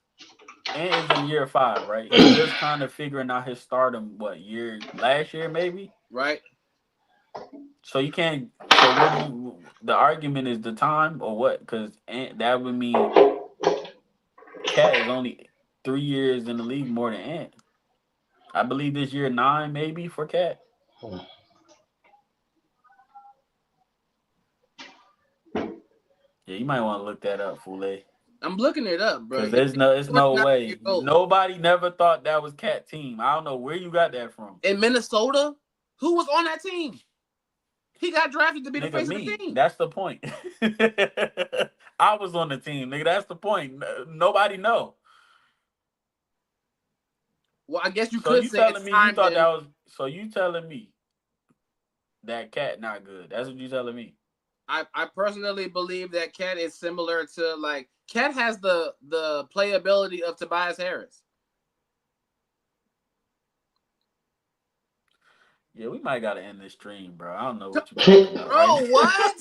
Ant is in year 5, right? He's just kind of figuring out his stardom. What year? Last year, maybe. Right. So you can't. So the argument is the time or what? Because that would mean Cat is only 3 years in the league more than Ant. I believe this year 9 maybe for Cat. Yeah, you might want to look that up, Fule. I'm looking it up, bro. Because there's no way. Nobody never thought that was Cat team. I don't know where you got that from. In Minnesota, who was on that team? He got drafted to be the face of the team. That's the point. I was on the team, nigga. That's the point. Nobody know. Well, I guess you could say it's me you thought that was. So you telling me that Cat not good? That's what you telling me. I personally believe that Cat is similar to like Cat has the playability of Tobias Harris. Yeah, we might gotta end this stream, bro. I don't know what you're talking about. Bro, what?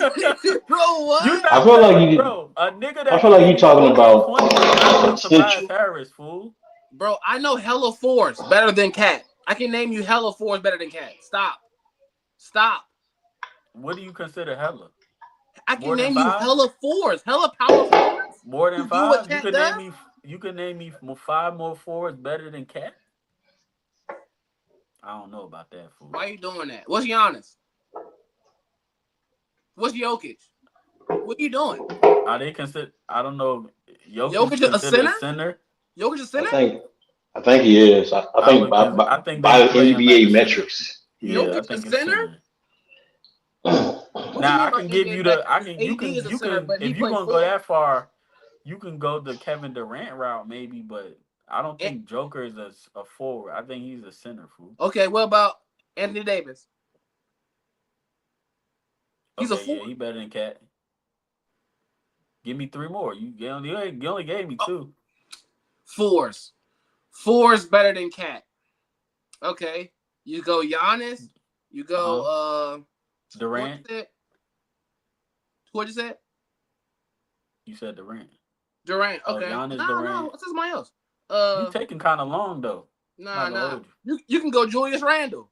Bro, what? I feel like bro, a nigga that I feel like you talking about Tobias Harris, fool. Bro, I know hella fours better than Cat. I can name you hella fours better than Cat. Stop. What do you consider hella? I can name you hella fours, hella power forwards. More than 5? You can name me 5 more forwards better than Cat? I don't know about that, fool. Why are you doing that? What's Giannis? What's Jokic? What are you doing? Are they consider? I don't know. Jokic a center? Jokic a center? I think he is. I think by the NBA metrics. Yeah, Jokic I think a center? Now I can give you the. You can if you're gonna go that far, you can go the Kevin Durant route maybe, but I don't think Joker is a forward. I think he's a center, fool. Okay, what about Anthony Davis? He's a forward. Yeah, he better than Cat. Give me 3 more. You only gave me 2. Fours better than Cat. Okay, you go Giannis. You go Durant. What'd you say? You said Durant. Durant. Oh, Okay. Giannis, No, Durant. it's somebody else. You taking kind of long though. Nah. Not gonna hold You can go Julius Randle.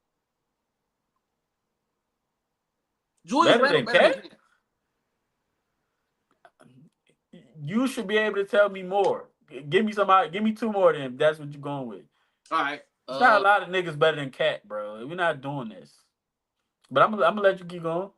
Julius Better Randle than better than Cat? Cat. You should be able to tell me more. Give me somebody. Give me two more. Then if that's what you're going with. All right. It's not a lot of niggas better than Cat, bro. We're not doing this. But I'm gonna let you keep going.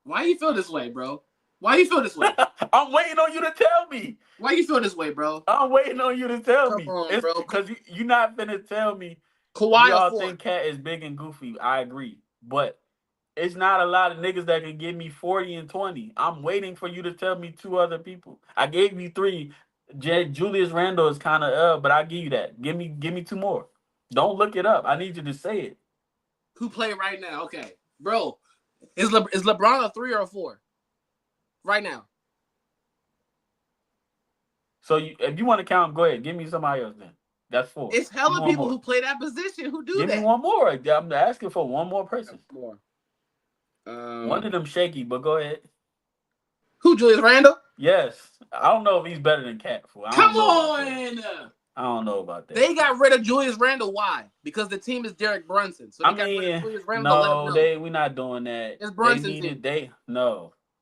Why you feel this way, bro? Why you feel this way? I'm waiting on you to tell me. Why you feel this way, bro? I'm waiting on you to tell Come me. on, It's bro. because you're not finna tell me. Kawhi We or all four. think Cat is big and goofy. I agree. But it's not a lot of niggas that can give me 40 and 20. I'm waiting for you to tell me two other people. I gave you three. Julius Randle is kind of but I give you that. Give me two more. Don't look it up. I need you to say it. Who play right now? Okay, bro. Is LeBron a 3 or a 4? Right now. So if you want to count them, go ahead. Give me somebody else then. That's 4. It's hella people more. who play that position who do Give that. me one more. I'm asking for one more person. More. One of them shaky, but go ahead. Who, Julius Randle? Yes. I don't know if he's better than Cat. Come on! I don't know about that. They got rid of Julius Randle. Why? Because the team is Derek Brunson. So they got rid of Julius Randle to let him know. We're not doing that. It's Brunson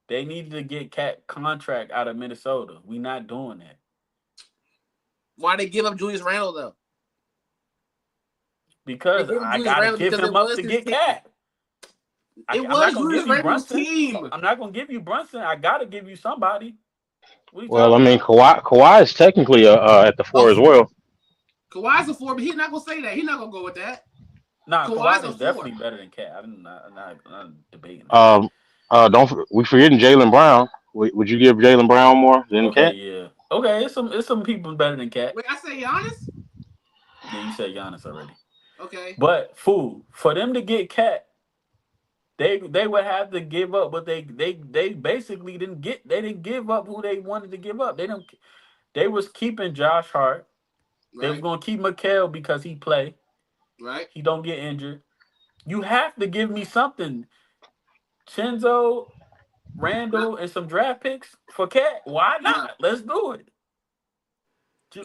They needed to get Cat contract out of Minnesota. We're not doing that. Why they give up Julius Randle though? Because I gotta give him up to get Cat. It was Julius Randle's team. I'm not gonna give you Brunson. I gotta give you somebody. Well, I mean, Kawhi is technically at the 4 as well. Kawhi's a 4, but he's not gonna say that. He's not gonna go with that. Nah, Kawhi is definitely better than Cat. I'm not debating. Don't we forgetting Jaylen Brown? Would you give Jaylen Brown more than Cat? Yeah. Okay, it's some people better than Cat. Wait, I said Giannis? Yeah, you said Giannis already. Okay. But for them to get Cat, they would have to give up, but they basically didn't give up who they wanted to give up. They was keeping Josh Hart. Right. They was gonna keep Mikal because he play. Right. He don't get injured. You have to give me something. Chenzo, Randall, and some draft picks for Cat. Why not? Let's do it.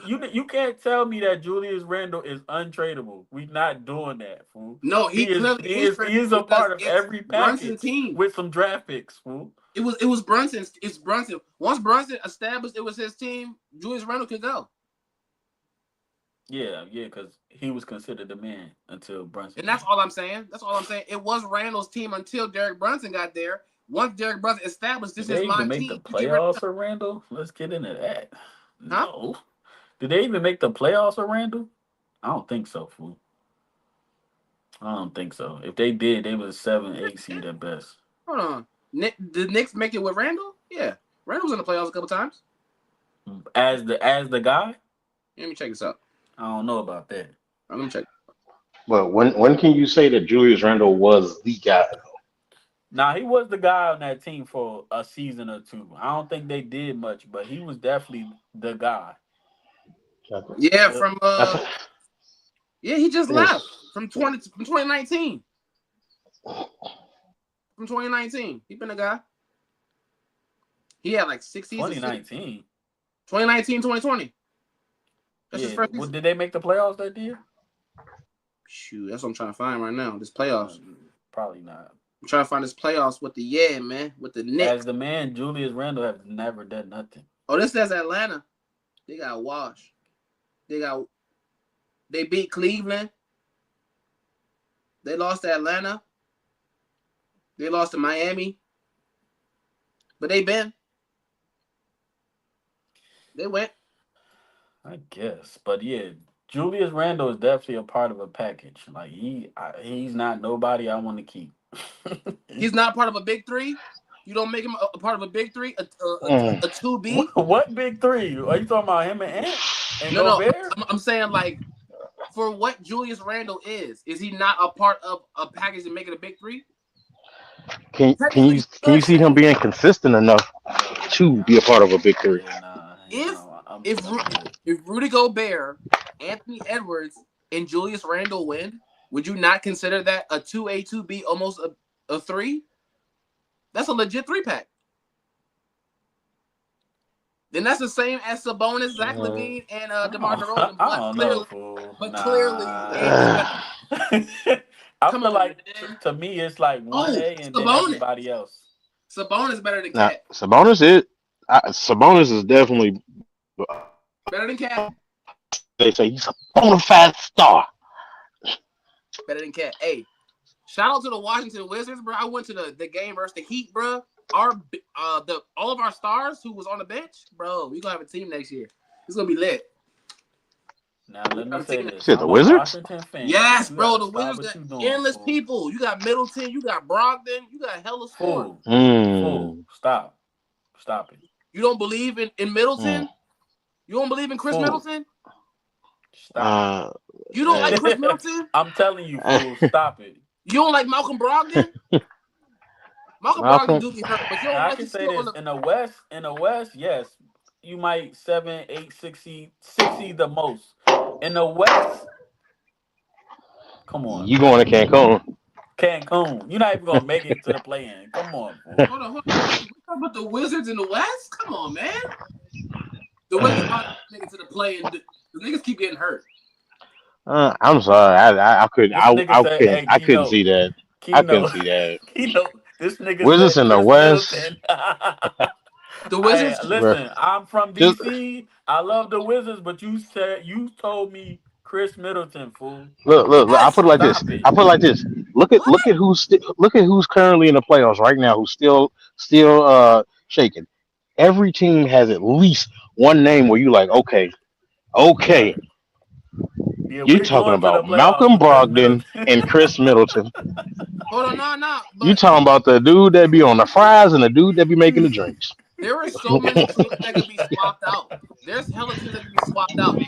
You can't tell me that Julius Randle is untradeable. We're not doing that, fool. No, he is a part of every package team with some draft picks, fool. It was Brunson. It's Brunson. Once Brunson established it was his team, Julius Randle could go. Yeah, because he was considered the man until Brunson. And that's all I'm saying. It was Randall's team until Derek Brunson got there. Once Derek Brunson established this is my team. Did they even make the playoffs for Randall? Let's get into that. No. Did they even make the playoffs with Randall? I don't think so, fool. I don't think so. If they did, they was 7-8 seed at best. Hold on. Did Knicks make it with Randall? Yeah. Randall was in the playoffs a couple times. As the guy? Let me check this out. I don't know about that. Let me check. Well, when can you say that Julius Randle was the guy? Nah, he was the guy on that team for a season or two. I don't think they did much, but he was definitely the guy. Yeah, he just left from 2019. From 2019, he been a guy. He had like 6 seasons. 2019, 2020. That's his first season. Did they make the playoffs that year? Shoot, that's what I'm trying to find right now. This playoffs. Probably not. I'm trying to find this playoffs with the with the Knicks. As the man, Julius Randle has never done nothing. Oh, this says Atlanta. They got washed. They beat Cleveland. They lost to Atlanta. They lost to Miami. But they went. I guess. But yeah, Julius Randle is definitely a part of a package. Like he's not nobody I want to keep. He's not part of a big three? You don't make him a part of a big three? A 2B? What big three? Are you talking about him and Ant? No. I'm saying like for what Julius Randle is he not a part of a package and make it a big three? Can you see him being consistent enough to be a part of a big three? If Rudy Gobert, Anthony Edwards, and Julius Randle win, would you not consider that a 2A, 2B, almost a 3? That's a legit 3-pack. Then that's the same as Sabonis, Zach LaVine, and DeMar DeRozan. I don't know, fool. Clearly, I Come feel on, like man. to me it's like 1A and then Sabonis. everybody else. Sabonis better than Now, Cat. Sabonis is definitely. Better than Cat. They say he's a bona fide star. Better than Cat. Hey, shout out to the Washington Wizards, bro. I went to the game versus the Heat, bro. All of our stars who was on the bench, bro. We gonna have a team next year. It's gonna be lit. Now let me say this. Shit, the I'm a Wizards? Washington fan. Yes, You bro. gotta The stop Wizards what got you doing, endless fool. people. You got Middleton. You got Brogdon. You got hella score. Fool. Stop it. You don't believe in Middleton? You don't believe in Chris Fool. Middleton? Stop. You don't like Chris Middleton? I'm telling you, fool. Stop it. You don't like Malcolm Brogdon? Malcolm Brogdon do get hurt, but you don't Now, I like can his say skill this on in the West, yes, you might 7, 8, 60 the most. In the West, come on, You going to Cancun? Cancun. You're not even gonna make it to the play-in. Come on, fool. Hold on. We talking about the Wizards in the West? Come on, man. The Wizards might make it to the play, and the niggas keep getting hurt. I'm sorry, I couldn't. I couldn't see that. I couldn't see that. This nigga Wizards said in the Chris West. Middleton. The Wizards. Hey, listen, I'm from DC. I love the Wizards, but you told me Chris Middleton, fool. Look. I put it like this. Stop it. Look at who's currently in the playoffs right now. Who's still shaking. Every team has at least one name where you like, okay. Yeah, You're we're talking going to about the playoffs Malcolm with Chris Brogdon Middleton. and Chris Middleton. Hold on, no. You talking about the dude that be on the fries and the dude that be making the drinks. There are so many teams that could be swapped out. There's hella teams that could be swapped out.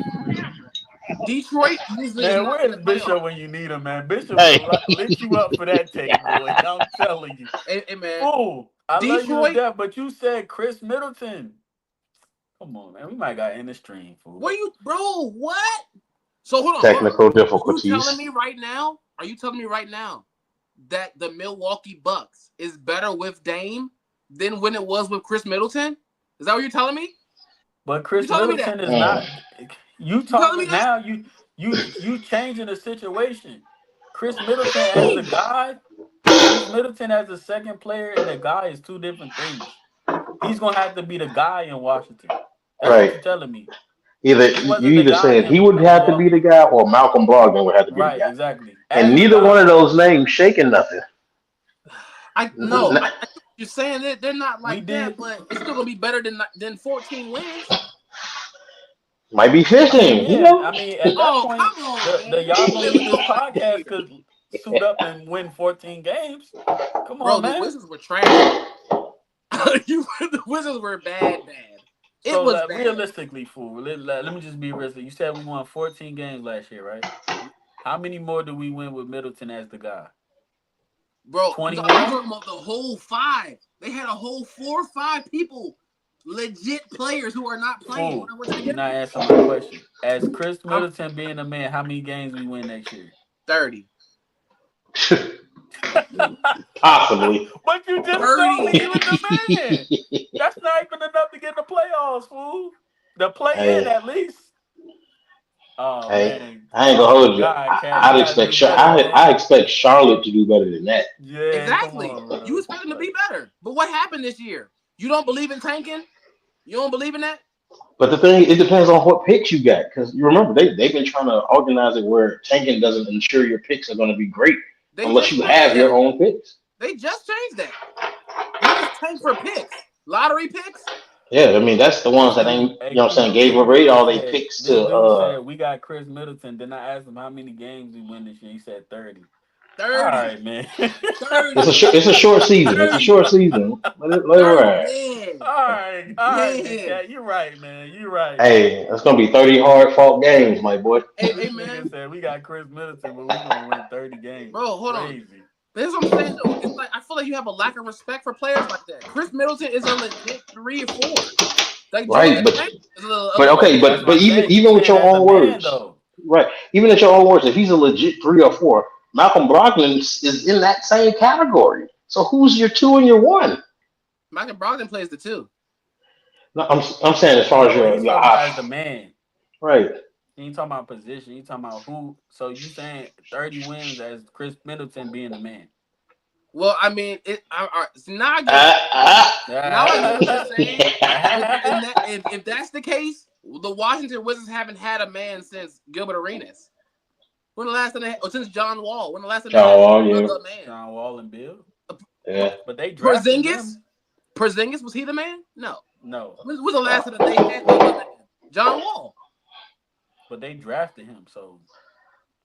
Detroit usually is Man, not in where's the Bishop playoffs. when you need him, man? Bishop Hey. will lift you up for that take, boy. I'm telling you. Hey, man. Fool, I love you to Detroit- death, but you said Chris Middleton. Come on, man. We might got in the stream, fool. Bro, what? So hold on. Technical Are you difficulties. telling me right now that the Milwaukee Bucks is better with Dame than when it was with Chris Middleton? Is that what you're telling me? But Chris You telling me Middleton that? is not. You telling me talking now? You changing the situation. Chris Middleton as the guy, Chris Middleton as the second player, and the guy is two different things. He's gonna have to be the guy in Washington. That's Right. what you're telling me. Either He wasn't you the either guy saying in he would have to be Milwaukee. the guy or Malcolm Brogdon would have to be Right, the guy. exactly. And As the neither guy. one of those names shaking nothing. I you're saying that they're not We like that, did. but it's still gonna be better than 14 wins. Might be fishing, you know. I mean, at that point, come on, the y'all gonna use this man. podcast could suit up and win 14 games. Come Bro, on, the man. Wizards were trash. The Wizards were bad. It So was bad. realistically, fool. Let me just be realistic. You said we won 14 games last year, right? How many more do we win with Middleton as the guy? Bro, 21? I'm talking about the whole 5. They had a whole 4 or 5 people, legit players who are not playing. Fool, you're not answering my question. As Chris Middleton being a man, how many games we win next year? 30. Possibly. But you just 30. told me he was the man. That's not even enough to get in the playoffs, fool. The play-in at least. Oh, Hey, man. I ain't gonna hold you. God, Cat, I'd you expect gotta do better, man. I expect Charlotte to do better than that. Yeah, Exactly. come on, bro. You expect them to be better. But what happened this year? You don't believe in tanking? You don't believe in that? But the thing, it depends on what picks you got. Because you remember, they've been trying to organize it where tanking doesn't ensure your picks are going to be great unless you have your own picks. They just changed that. You just tank for picks. Lottery picks? Yeah, I mean, that's the ones that ain't, you know what I'm saying, gave away all they picks This dude to. said, we got Chris Middleton. Then I asked him how many games we win this year. He said 30. 30. All right, man. 30. It's a short season. It's a short season. Let it ride. Yeah. All right, Yeah. Cat, you're right, man. You're right. Hey, it's going to be 30 hard-fought games, my boy. Hey, This man. nigga said, we got Chris Middleton, but we're going to win 30 games. Bro, hold on. Crazy. This is what I'm saying, though. It's like I feel like you have a lack of respect for players like that. Chris Middleton is a legit 3 or 4. Like, Right, but okay, That's but what I'm saying. even with your As a own man, words, though. right? Even at your own words, if he's a legit 3 or 4, Malcolm Brogdon is in that same category. So who's your 2 and your 1? Michael Brogdon plays the 2. No, I'm saying as far as No, he's your talking about as the man. right. He ain't talking about position. He talking about who. So you saying 30 wins as Chris Middleton being the man? Well, I mean, now I get what Ah, now I get what you're saying. ah. If that's the case, the Washington Wizards haven't had a man since Gilbert Arenas. When the last time they had, or since John Wall? When the last time they had Oh yeah, the man? John Wall and Bill, yeah. but they drafted Porzingis? them. Porzingis, was he the man? No. No, When was the last time that they had the man? John Wall. but they drafted him. So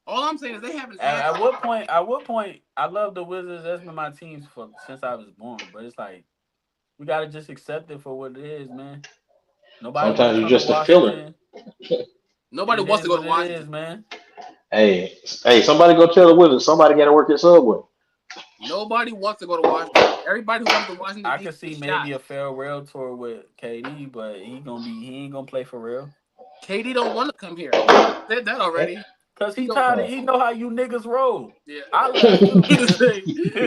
All I'm saying is they haven't had. at what point? At what point? I love the Wizards. That's been my teams for since I was born. But it's like we gotta just accept it for what it is, man. Nobody want Sometimes to you're come to just a filler. Washington. Nobody It wants is to go what to it Washington. is, man. Hey, somebody go tell the Wizards. Somebody got to work at Subway. Nobody wants to go to Washington. Everybody who comes to Washington I D.C. could see is maybe shot. a farewell tour with KD, but he ain't gonna play for real. KD don't want to come here. He said that already. Cause He he don't. tired. He know how you niggas roll. Yeah. I left too, Hey,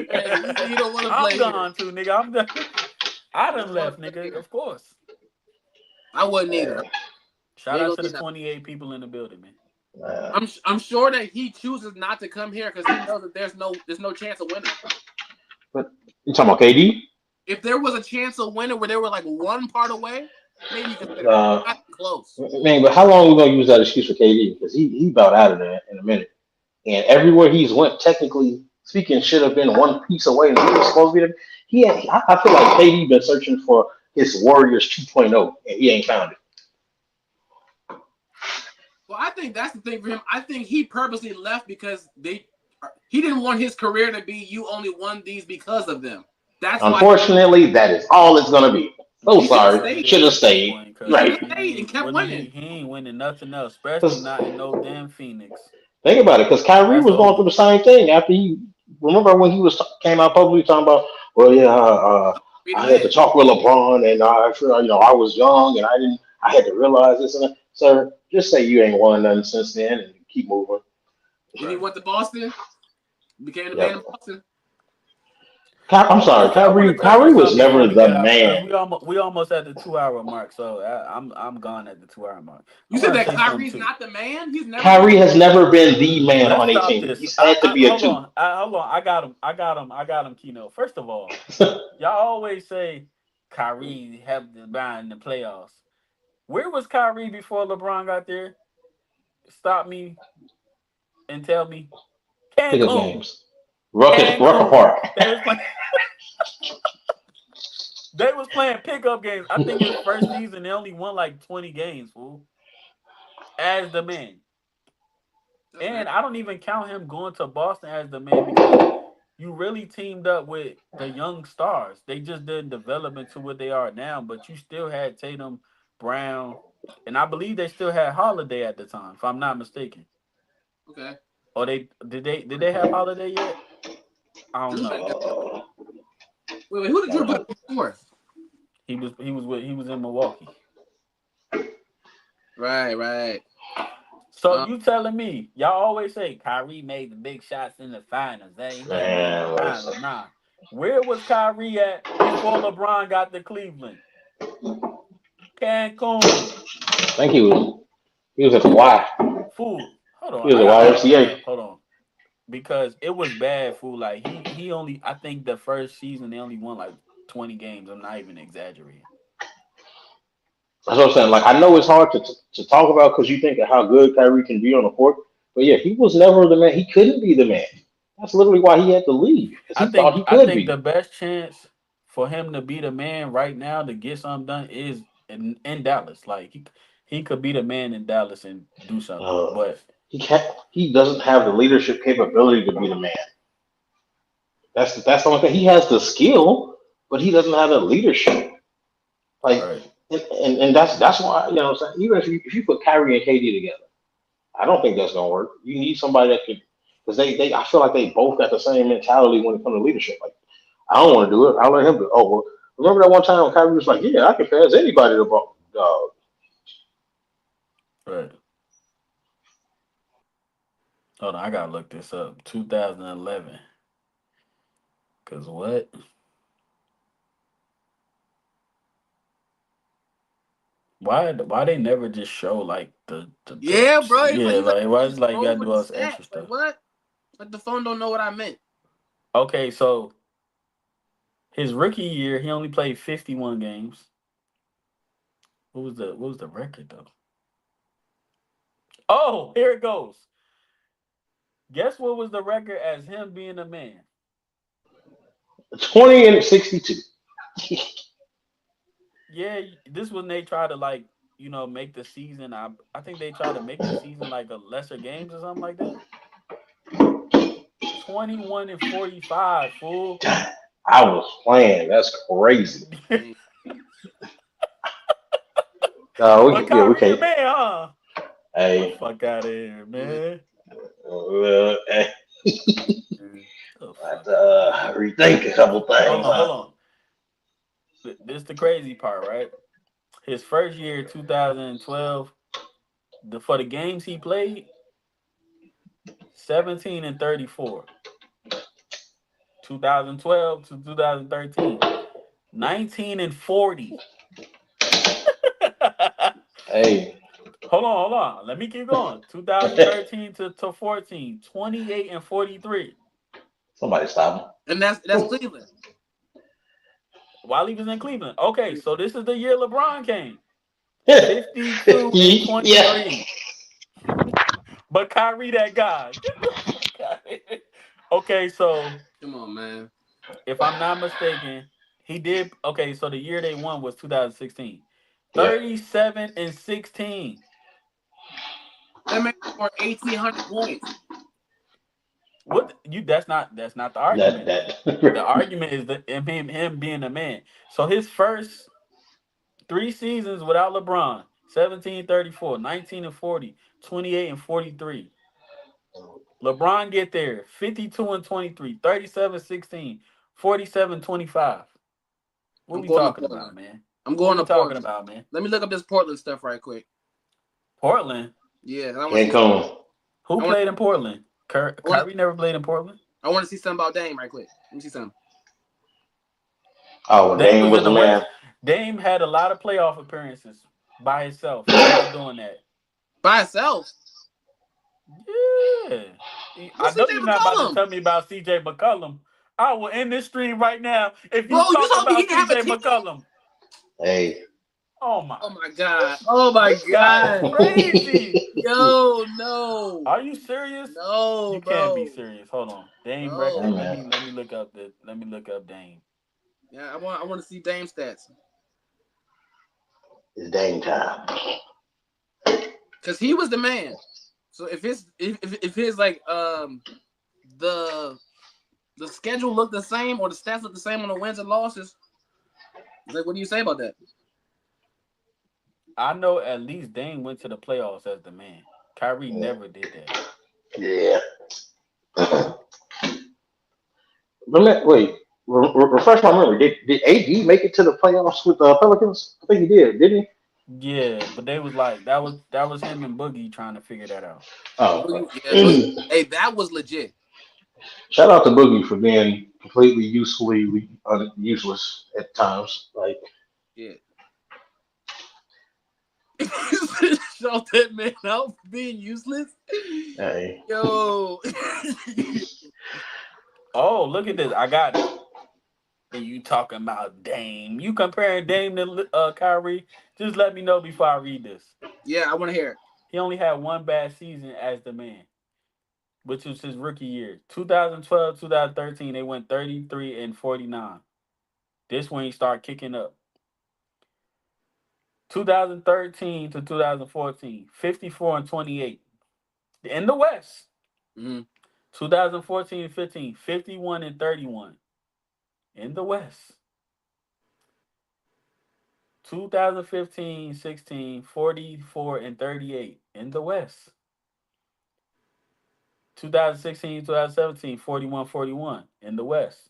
nigga. he said he don't want to I'm play here. gone too, nigga. I'm done. I He done don't want left, to play nigga. here. Of course. I wouldn't either. Shout Ain't out gonna to be the nothing. 28 people in the building, man. I'm sure that he chooses not to come here because he knows that there's no chance of winning. But you talking about KD? If there was a chance of winning where they were like one part away, maybe consider it. Uh, Not close. man, but how long are we gonna use that excuse for KD? Because he about out of there in a minute. And everywhere he's went, technically speaking, should have been one piece away. And he was supposed to be there. I feel like KD been searching for his Warriors 2.0, and he ain't found it. Well, I think that's the thing for him. I think he purposely left because he didn't want his career to be you only won these because of them. That's why Unfortunately, that is all it's gonna be. So he should have sorry. Well, it stayed. Should have is at this stayed. point, He cause should Right. have stayed and kept winning. he ain't winning nothing else, especially 'Cause not in no damn Phoenix. think about it, because Kyrie That's was going through over. the same thing after he. Remember when he was came out publicly talking about, well, yeah, Be the I had to man. talk with LeBron, and I was young, and I had to realize this and that. Sir, just say you ain't won nothing since then, and keep moving. Then he Right. went to Boston, became the man Yep. in Boston. I'm sorry, I want to touch on Kyrie was something before never we the get out because man. we almost at the 2 hour mark. So I'm gone at the 2 hour mark. I You said want to that say something Kyrie's too. not the man. He's never been. Kyrie has never been the man Let's on a stop team. this. He's had to be a Hold two. on. Hold on. I got him. Keno. First of all, y'all always say Kyrie have the bind in the playoffs. Where was Kyrie before LeBron got there? Stop me and tell me. Pickup Cancun. games. Rucker Cancun. Park. They was playing. They was playing pickup games. I think his first season they only won like 20 games, fool. As the man. That's And not, I don't even count him going to Boston as the man because you really teamed up with the young stars. They just didn't develop into what they are now, but you still had Tatum, Brown, and I believe they still had Holiday at the time, if I'm not mistaken. okay. Or they have Holiday yet? I don't Drew know. ain't got. Uh, Wait. Who did Drew put before? He was in Milwaukee. Right. So you telling me y'all always say Kyrie made the big shots in the finals? That he never been in the man, finals. listen. Nah. Where was Kyrie at before LeBron got to Cleveland? Cancun. I think he was at the Y. Fool. Hold on. He was I at gotta look this YMCA. up. Hold on. Because it was bad, fool. Like he only I think the first season they only won like 20 games. I'm not even exaggerating. That's what I'm saying. Like I know it's hard to talk about because you think of how good Kyrie can be on the court, but yeah, he was never the man. He couldn't be the man. That's literally why he had to leave because I he thought think he I could think the be. best chance for him to be the man right now to get something done is in Dallas. Like he could be the man in Dallas and do something. Uh, But he doesn't have the leadership capability to be the man. That's the only thing. He has the skill, but he doesn't have the leadership. Like, right. and that's why what I'm saying. Even if you put Kyrie and KD together, I don't think that's gonna work. You need somebody that could because they I feel like they both got the same mentality when it comes to leadership. Like I don't want to do it. I'll let him do it. Oh well, remember that one time when Kyrie was like, "Yeah, I can pass anybody the ball." Right. Hold on, I gotta look this up. 2011. Cause what? Why they never just show like Yeah, bro. It's like yeah, you got like why to is like you scroll gotta for do the all this extra stats. Like stuff? what? Like the phone don't know what I meant. Okay, so his rookie year he only played 51 games. What was the record though? Oh, here it goes. Guess what was the record as him being a man? 20-62. Yeah, this when they try to like make the season. I think they try to make the season like a lesser games or something like that. 21-45, fool. I was playing. That's crazy. Dang. But Yeah, we Kyrie the can't. man, huh? The Hey, fuck out of here, Yeah. man. hey, The I have fuck to out of here. rethink a couple Hold things. on, hold on. This the crazy part, right? His first year, 2012, for the games he played, 17-34. 2012 to 2013, 19-40. Hey, Hold on. Let me keep going. 2013 to 14, 28-43. somebody stop And that's him. Cleveland. While he was in Cleveland. Okay, so this is the year LeBron came. Yeah. 52 and Yeah. 23. But Kyrie that guy. Get the fuck out of here. Okay, so Come on, man. if I'm not mistaken, he did okay, so the year they won was 2016. Yeah. 37-16. That man scored 1,800 points. What you that's not the That argument though. The that. argument is that him being a man. So his first 3 seasons without LeBron, 17-34, 19-40, 28-43. LeBron get there, 52-23, 37-16, 47-25. What I'm we going to talking about, Portland. man? I'm What going we to talking Portland. about, man? Let me look up this Portland stuff right quick. Portland. Yeah, I want to see. Cancun. Who I want. played in Portland? I want. Kyrie never played in Portland. I want to see something about Dame right quick. Let me see something. Oh, when Dame Dame was was in the the West. man. Dame had a lot of playoff appearances by himself. He's not doing that. By itself. Yeah. I What's know CJ you're not about to McCollum? tell me about CJ McCollum. I will end this stream right now if Bro, you you talk told me he about didn't have a CJ team? McCollum. Hey. Oh my. Oh my god. Oh my This guy is god. crazy. Yo, no. Are you serious? No, You can't be bro. serious. Hold on. Dame Hey, record. No. man. Let me look up Dame. Yeah, I want to see Dame stats. It's Dame time. Cause he was the man. So if his like the the schedule looked the same or the stats look the same on the wins and losses, like what do you say about that? I know at least Dame went to the playoffs as the man. Kyrie Yeah. never did that. Yeah. Wait. Refresh my memory. Did AD make it to the playoffs with the Pelicans? I think he did, didn't he? Yeah, but they was like that was him and Boogie trying to figure that out. Oh. Yeah, Boogie, hey, that was legit. Shout out to Boogie for being completely usefully useless at times. Like, Yeah. Shout that man out for being useless. hey. Yo. Oh, look at this. I got it. And you talking about Dame. You comparing Dame to Kyrie. Just let me know before I read this. Yeah, I want to hear it. He only had one bad season as the man, which was his rookie year. 2012, 2013, they went 33-49. This when he started kicking up. 2013 to 2014, 54-28. In the West. Mm-hmm. 2014-15, 51-31. In the West. 2015-16, 44-38 in the West. 2016, 2017, 41-41 in the West.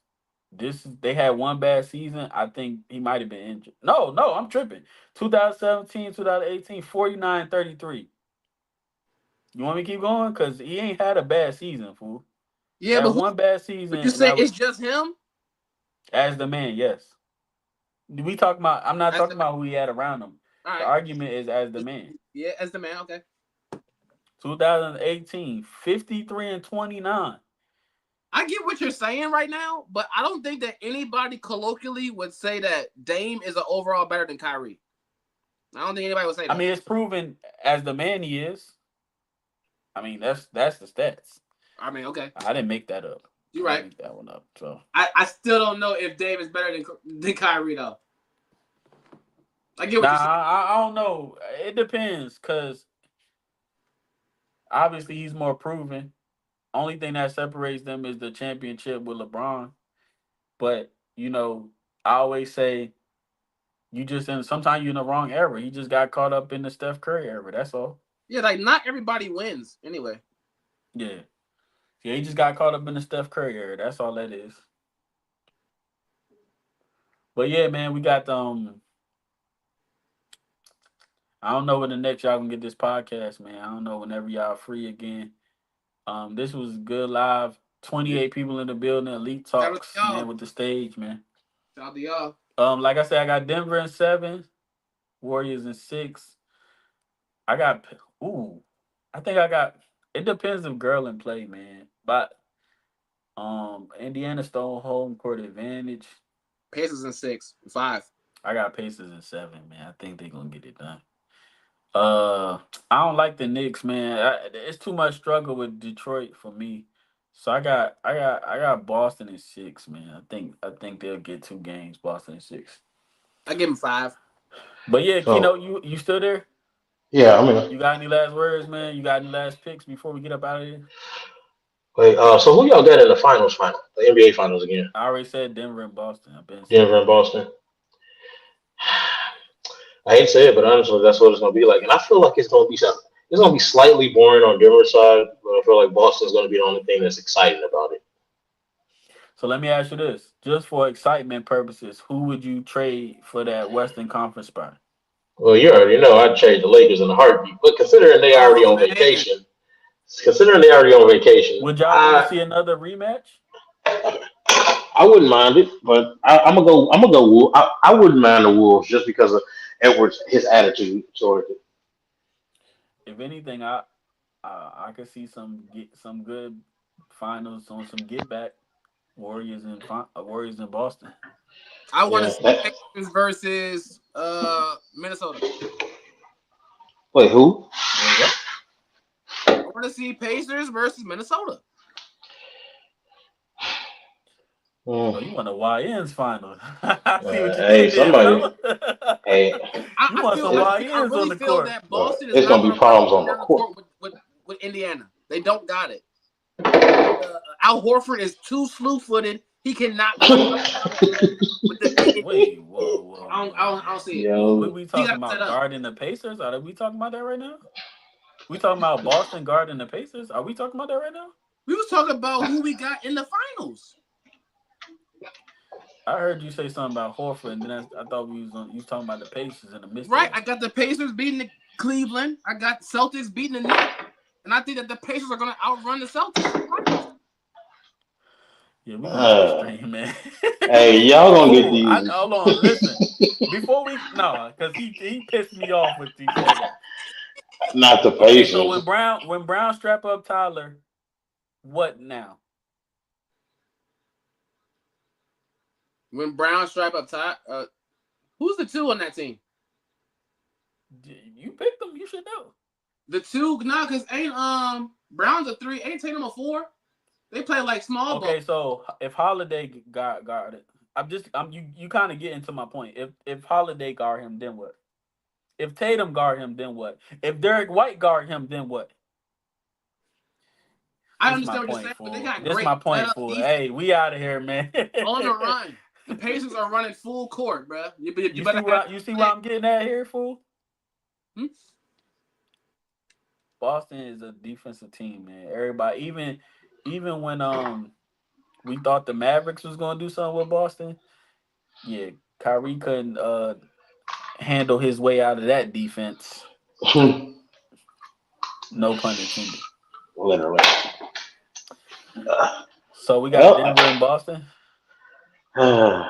They had one bad season. I think he might have been injured. No, I'm tripping. 2017, 2018, 49-33. You want me to keep going? Because he ain't had a bad season, fool. Yeah, Had but one bad season, but you and say that was it's just him? As the man, yes. We talking about? I'm not As talking the man. about who he had around him. All The right. argument is as the man. Yeah, as the man. Okay. 2018, 53 and 29. I get what you're saying right now, but I don't think that anybody colloquially would say that Dame is an overall better than Kyrie. I don't think anybody would say that. I mean, it's proven as the man he is. I mean, that's the stats. I mean, okay. I didn't make that up. You're I right. didn't make that one up. So I still don't know if Dame is better than Kyrie though. I get what you're saying. I don't know. It depends because obviously he's more proven. Only thing that separates them is the championship with LeBron. But I always say sometimes you're in the wrong era. He just got caught up in the Steph Curry era. That's all. Yeah, like not everybody wins anyway. Yeah. Yeah, he just got caught up in the Steph Curry era. That's all that is. But yeah, man, we got I don't know when the next y'all gonna get this podcast, man. I don't know whenever y'all free again. This was good live. 28 people in the building. Elite talks, man, with the stage, man. Shout out to y'all. Like I said, I got Denver in 7, Warriors in 6. I think I got. It depends if Garland play, man. But Indiana stole home court advantage. Pacers in 6, 5. I got Pacers in 7, man. I think they're gonna get it done. I don't like the Knicks, man. It's too much struggle with Detroit for me. So I got Boston in 6, man. I think they'll get 2 games. Boston in 6. I give them 5. But yeah, So- Keno, you still there? Yeah, I mean, You got any last words, man? You got any last picks before we get up out of here? Wait, so who y'all got in the finals? The NBA finals again? I already said Denver and Boston. I've been Denver and Boston. I hate to say it, but honestly, that's what it's gonna be like. And I feel like it's gonna be slightly boring on Denver's side, but I feel like Boston's gonna be the only thing that's exciting about it. So let me ask you this: just for excitement purposes, who would you trade for that Western Conference spot? Well, you already know I'd trade the Lakers in a heartbeat, but considering they already on vacation, Would y'all want to see another rematch? I wouldn't mind it, but I'm gonna go. Wolves. I wouldn't mind the Wolves just because of Edwards, his attitude toward it. If anything, I could see some good finals on some get back Warriors in Boston. I want to see Pacers versus Minnesota. Wait, who? I want to see Pacers versus Minnesota. Oh, you want a YNs final? I see what you Hey, did there, somebody- fella. Hey, You want some YNs on the feel court. that Boston is It's not gonna be problems on the court. with Indiana. They don't got it. Al Horford is too slew-footed. He cannot. Wait, whoa. I don't see it. Yo, We talking about guarding the Pacers? Are we talking about that right now? We talking about Boston guarding the Pacers? Are we talking about that right now? We was talking about who we got in the finals. I heard you say something about Horford, and then I thought you was talking about the Pacers in the midst. Right, I got the Pacers beating the Cleveland. I got Celtics beating the Knicks, and I think that the Pacers are going to outrun the Celtics. Yeah, we gonna stream, man. Hey, y'all gonna get these. Hold on, listen. Before because he pissed me off with these. Not the Okay, Pacers. so when Brown strap up Tyler, what now? When Brown strap up top, who's the 2 on that team? You picked them. You should know. The 2, because ain't Brown's a 3, ain't Tatum a 4. They play like small ball. Okay, so if Holiday guard it, you kind of get into my point. If Holiday guard him, then what? If Tatum guard him, then what? If Derek White guard him, then what? I understand what you're saying, but they got This great. is my point, fool. Hey, we out of here, man. On the run. The Pacers are running full court, bro. You see what I'm getting at here, fool? Boston is a defensive team, man. Everybody, even when we thought the Mavericks was gonna do something with Boston, yeah, Kyrie couldn't handle his way out of that defense. No pun intended. Literally. So we got Denver and Boston. Yeah,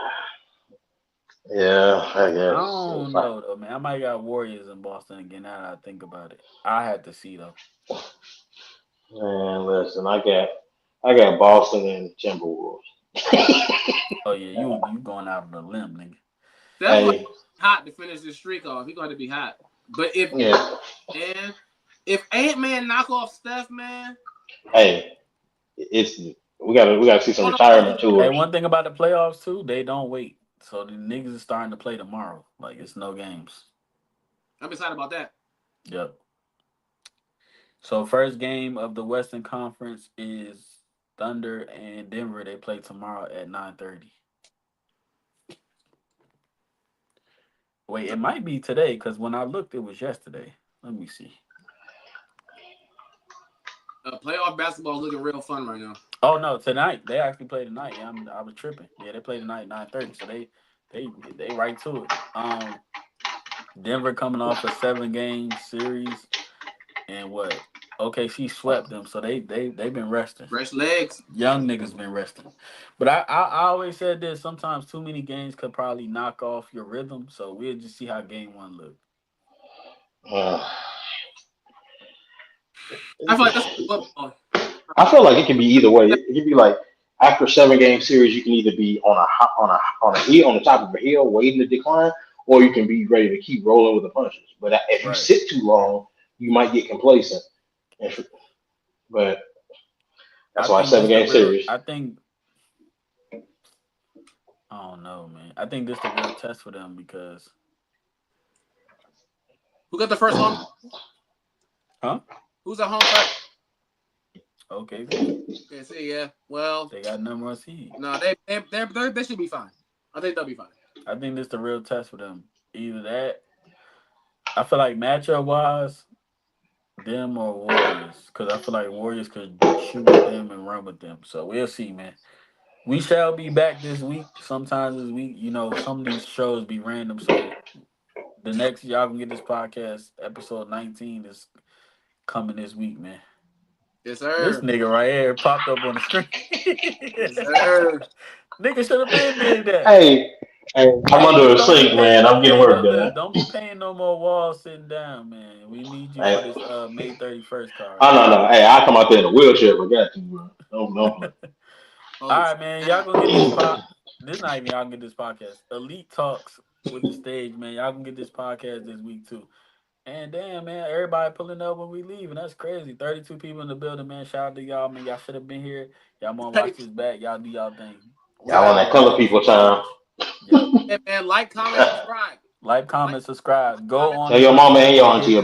I I guess. don't know though, man. I might got Warriors in Boston again. Now that I think about it, I had to see though. Man, listen, I got Boston and Timberwolves. Oh yeah, you going out on a limb, nigga. That's gonna Hey, be hot to finish this streak off. He's going to be hot. But yeah, if Ant-Man knock off Steph, man, hey, it's we gotta see some hold retirement on. Hey, tours. one thing about the playoffs too, they don't wait. So the niggas is starting to play tomorrow. Like it's no games. I'm excited about that. Yep. So first game of the Western Conference is Thunder and Denver. They play tomorrow at 9:30. Wait, it might be today because when I looked, it was yesterday. Let me see. Playoff basketball is looking real fun right now. Oh no, tonight they actually play tonight. Yeah, I was tripping. Yeah, they play tonight 9:30. So they right to it. Denver coming off a 7-game series, and what? OKC swept them, so they've been resting. Fresh legs. Young niggas been resting. But I always said this. Sometimes too many games could probably knock off your rhythm. So we'll just see how game one look. Uh, I feel like that's football. I feel like it can be either way. It can be like after a 7-game series, you can either be on a hill on the top of a hill waiting to decline, or you can be ready to keep rolling with the punches. But if you Right. sit too long, you might get complacent. But that's why I think this 7-game the real. series. I think. I don't know, man. I think this the real test for them because. Who got the first home? Huh? Who's at home first? Okay, Yeah, see, yeah. Well, they got number one seed. no, they should be fine. I think they'll be fine. I think this the real test for them. Either that. I feel like matchup wise, them or Warriors, because I feel like Warriors could shoot with them and run with them. So we'll see, man. We shall be back this week. Sometimes this week, some of these shows be random. So the next y'all can get this podcast, episode 19, is coming this week, man. Yes, This sir. nigga right here popped up on the screen. Yes, sir. Nigga should have been did that. Hey, I'm under a don't sink, be man. I'm getting work done. Don't be paying no more walls sitting down, man. We need you for this May 31st card. Oh no. Hey, I come out there in a wheelchair if I got to, bro. No. All right, man. Y'all gonna get this This not even y'all can get this podcast. Elite Talks with the stage, man. Y'all can get this podcast this week too. And damn, man, everybody pulling up when we leave, and that's crazy. 32 people in the building, man. Shout out to y'all, man. Y'all should have been here. Y'all want to watch this back. Y'all do y'all thing. Y'all on that color people time. Yep. Yeah, man, like, comment, subscribe. Like, comment, subscribe. Go on. Tell your mama and your auntie about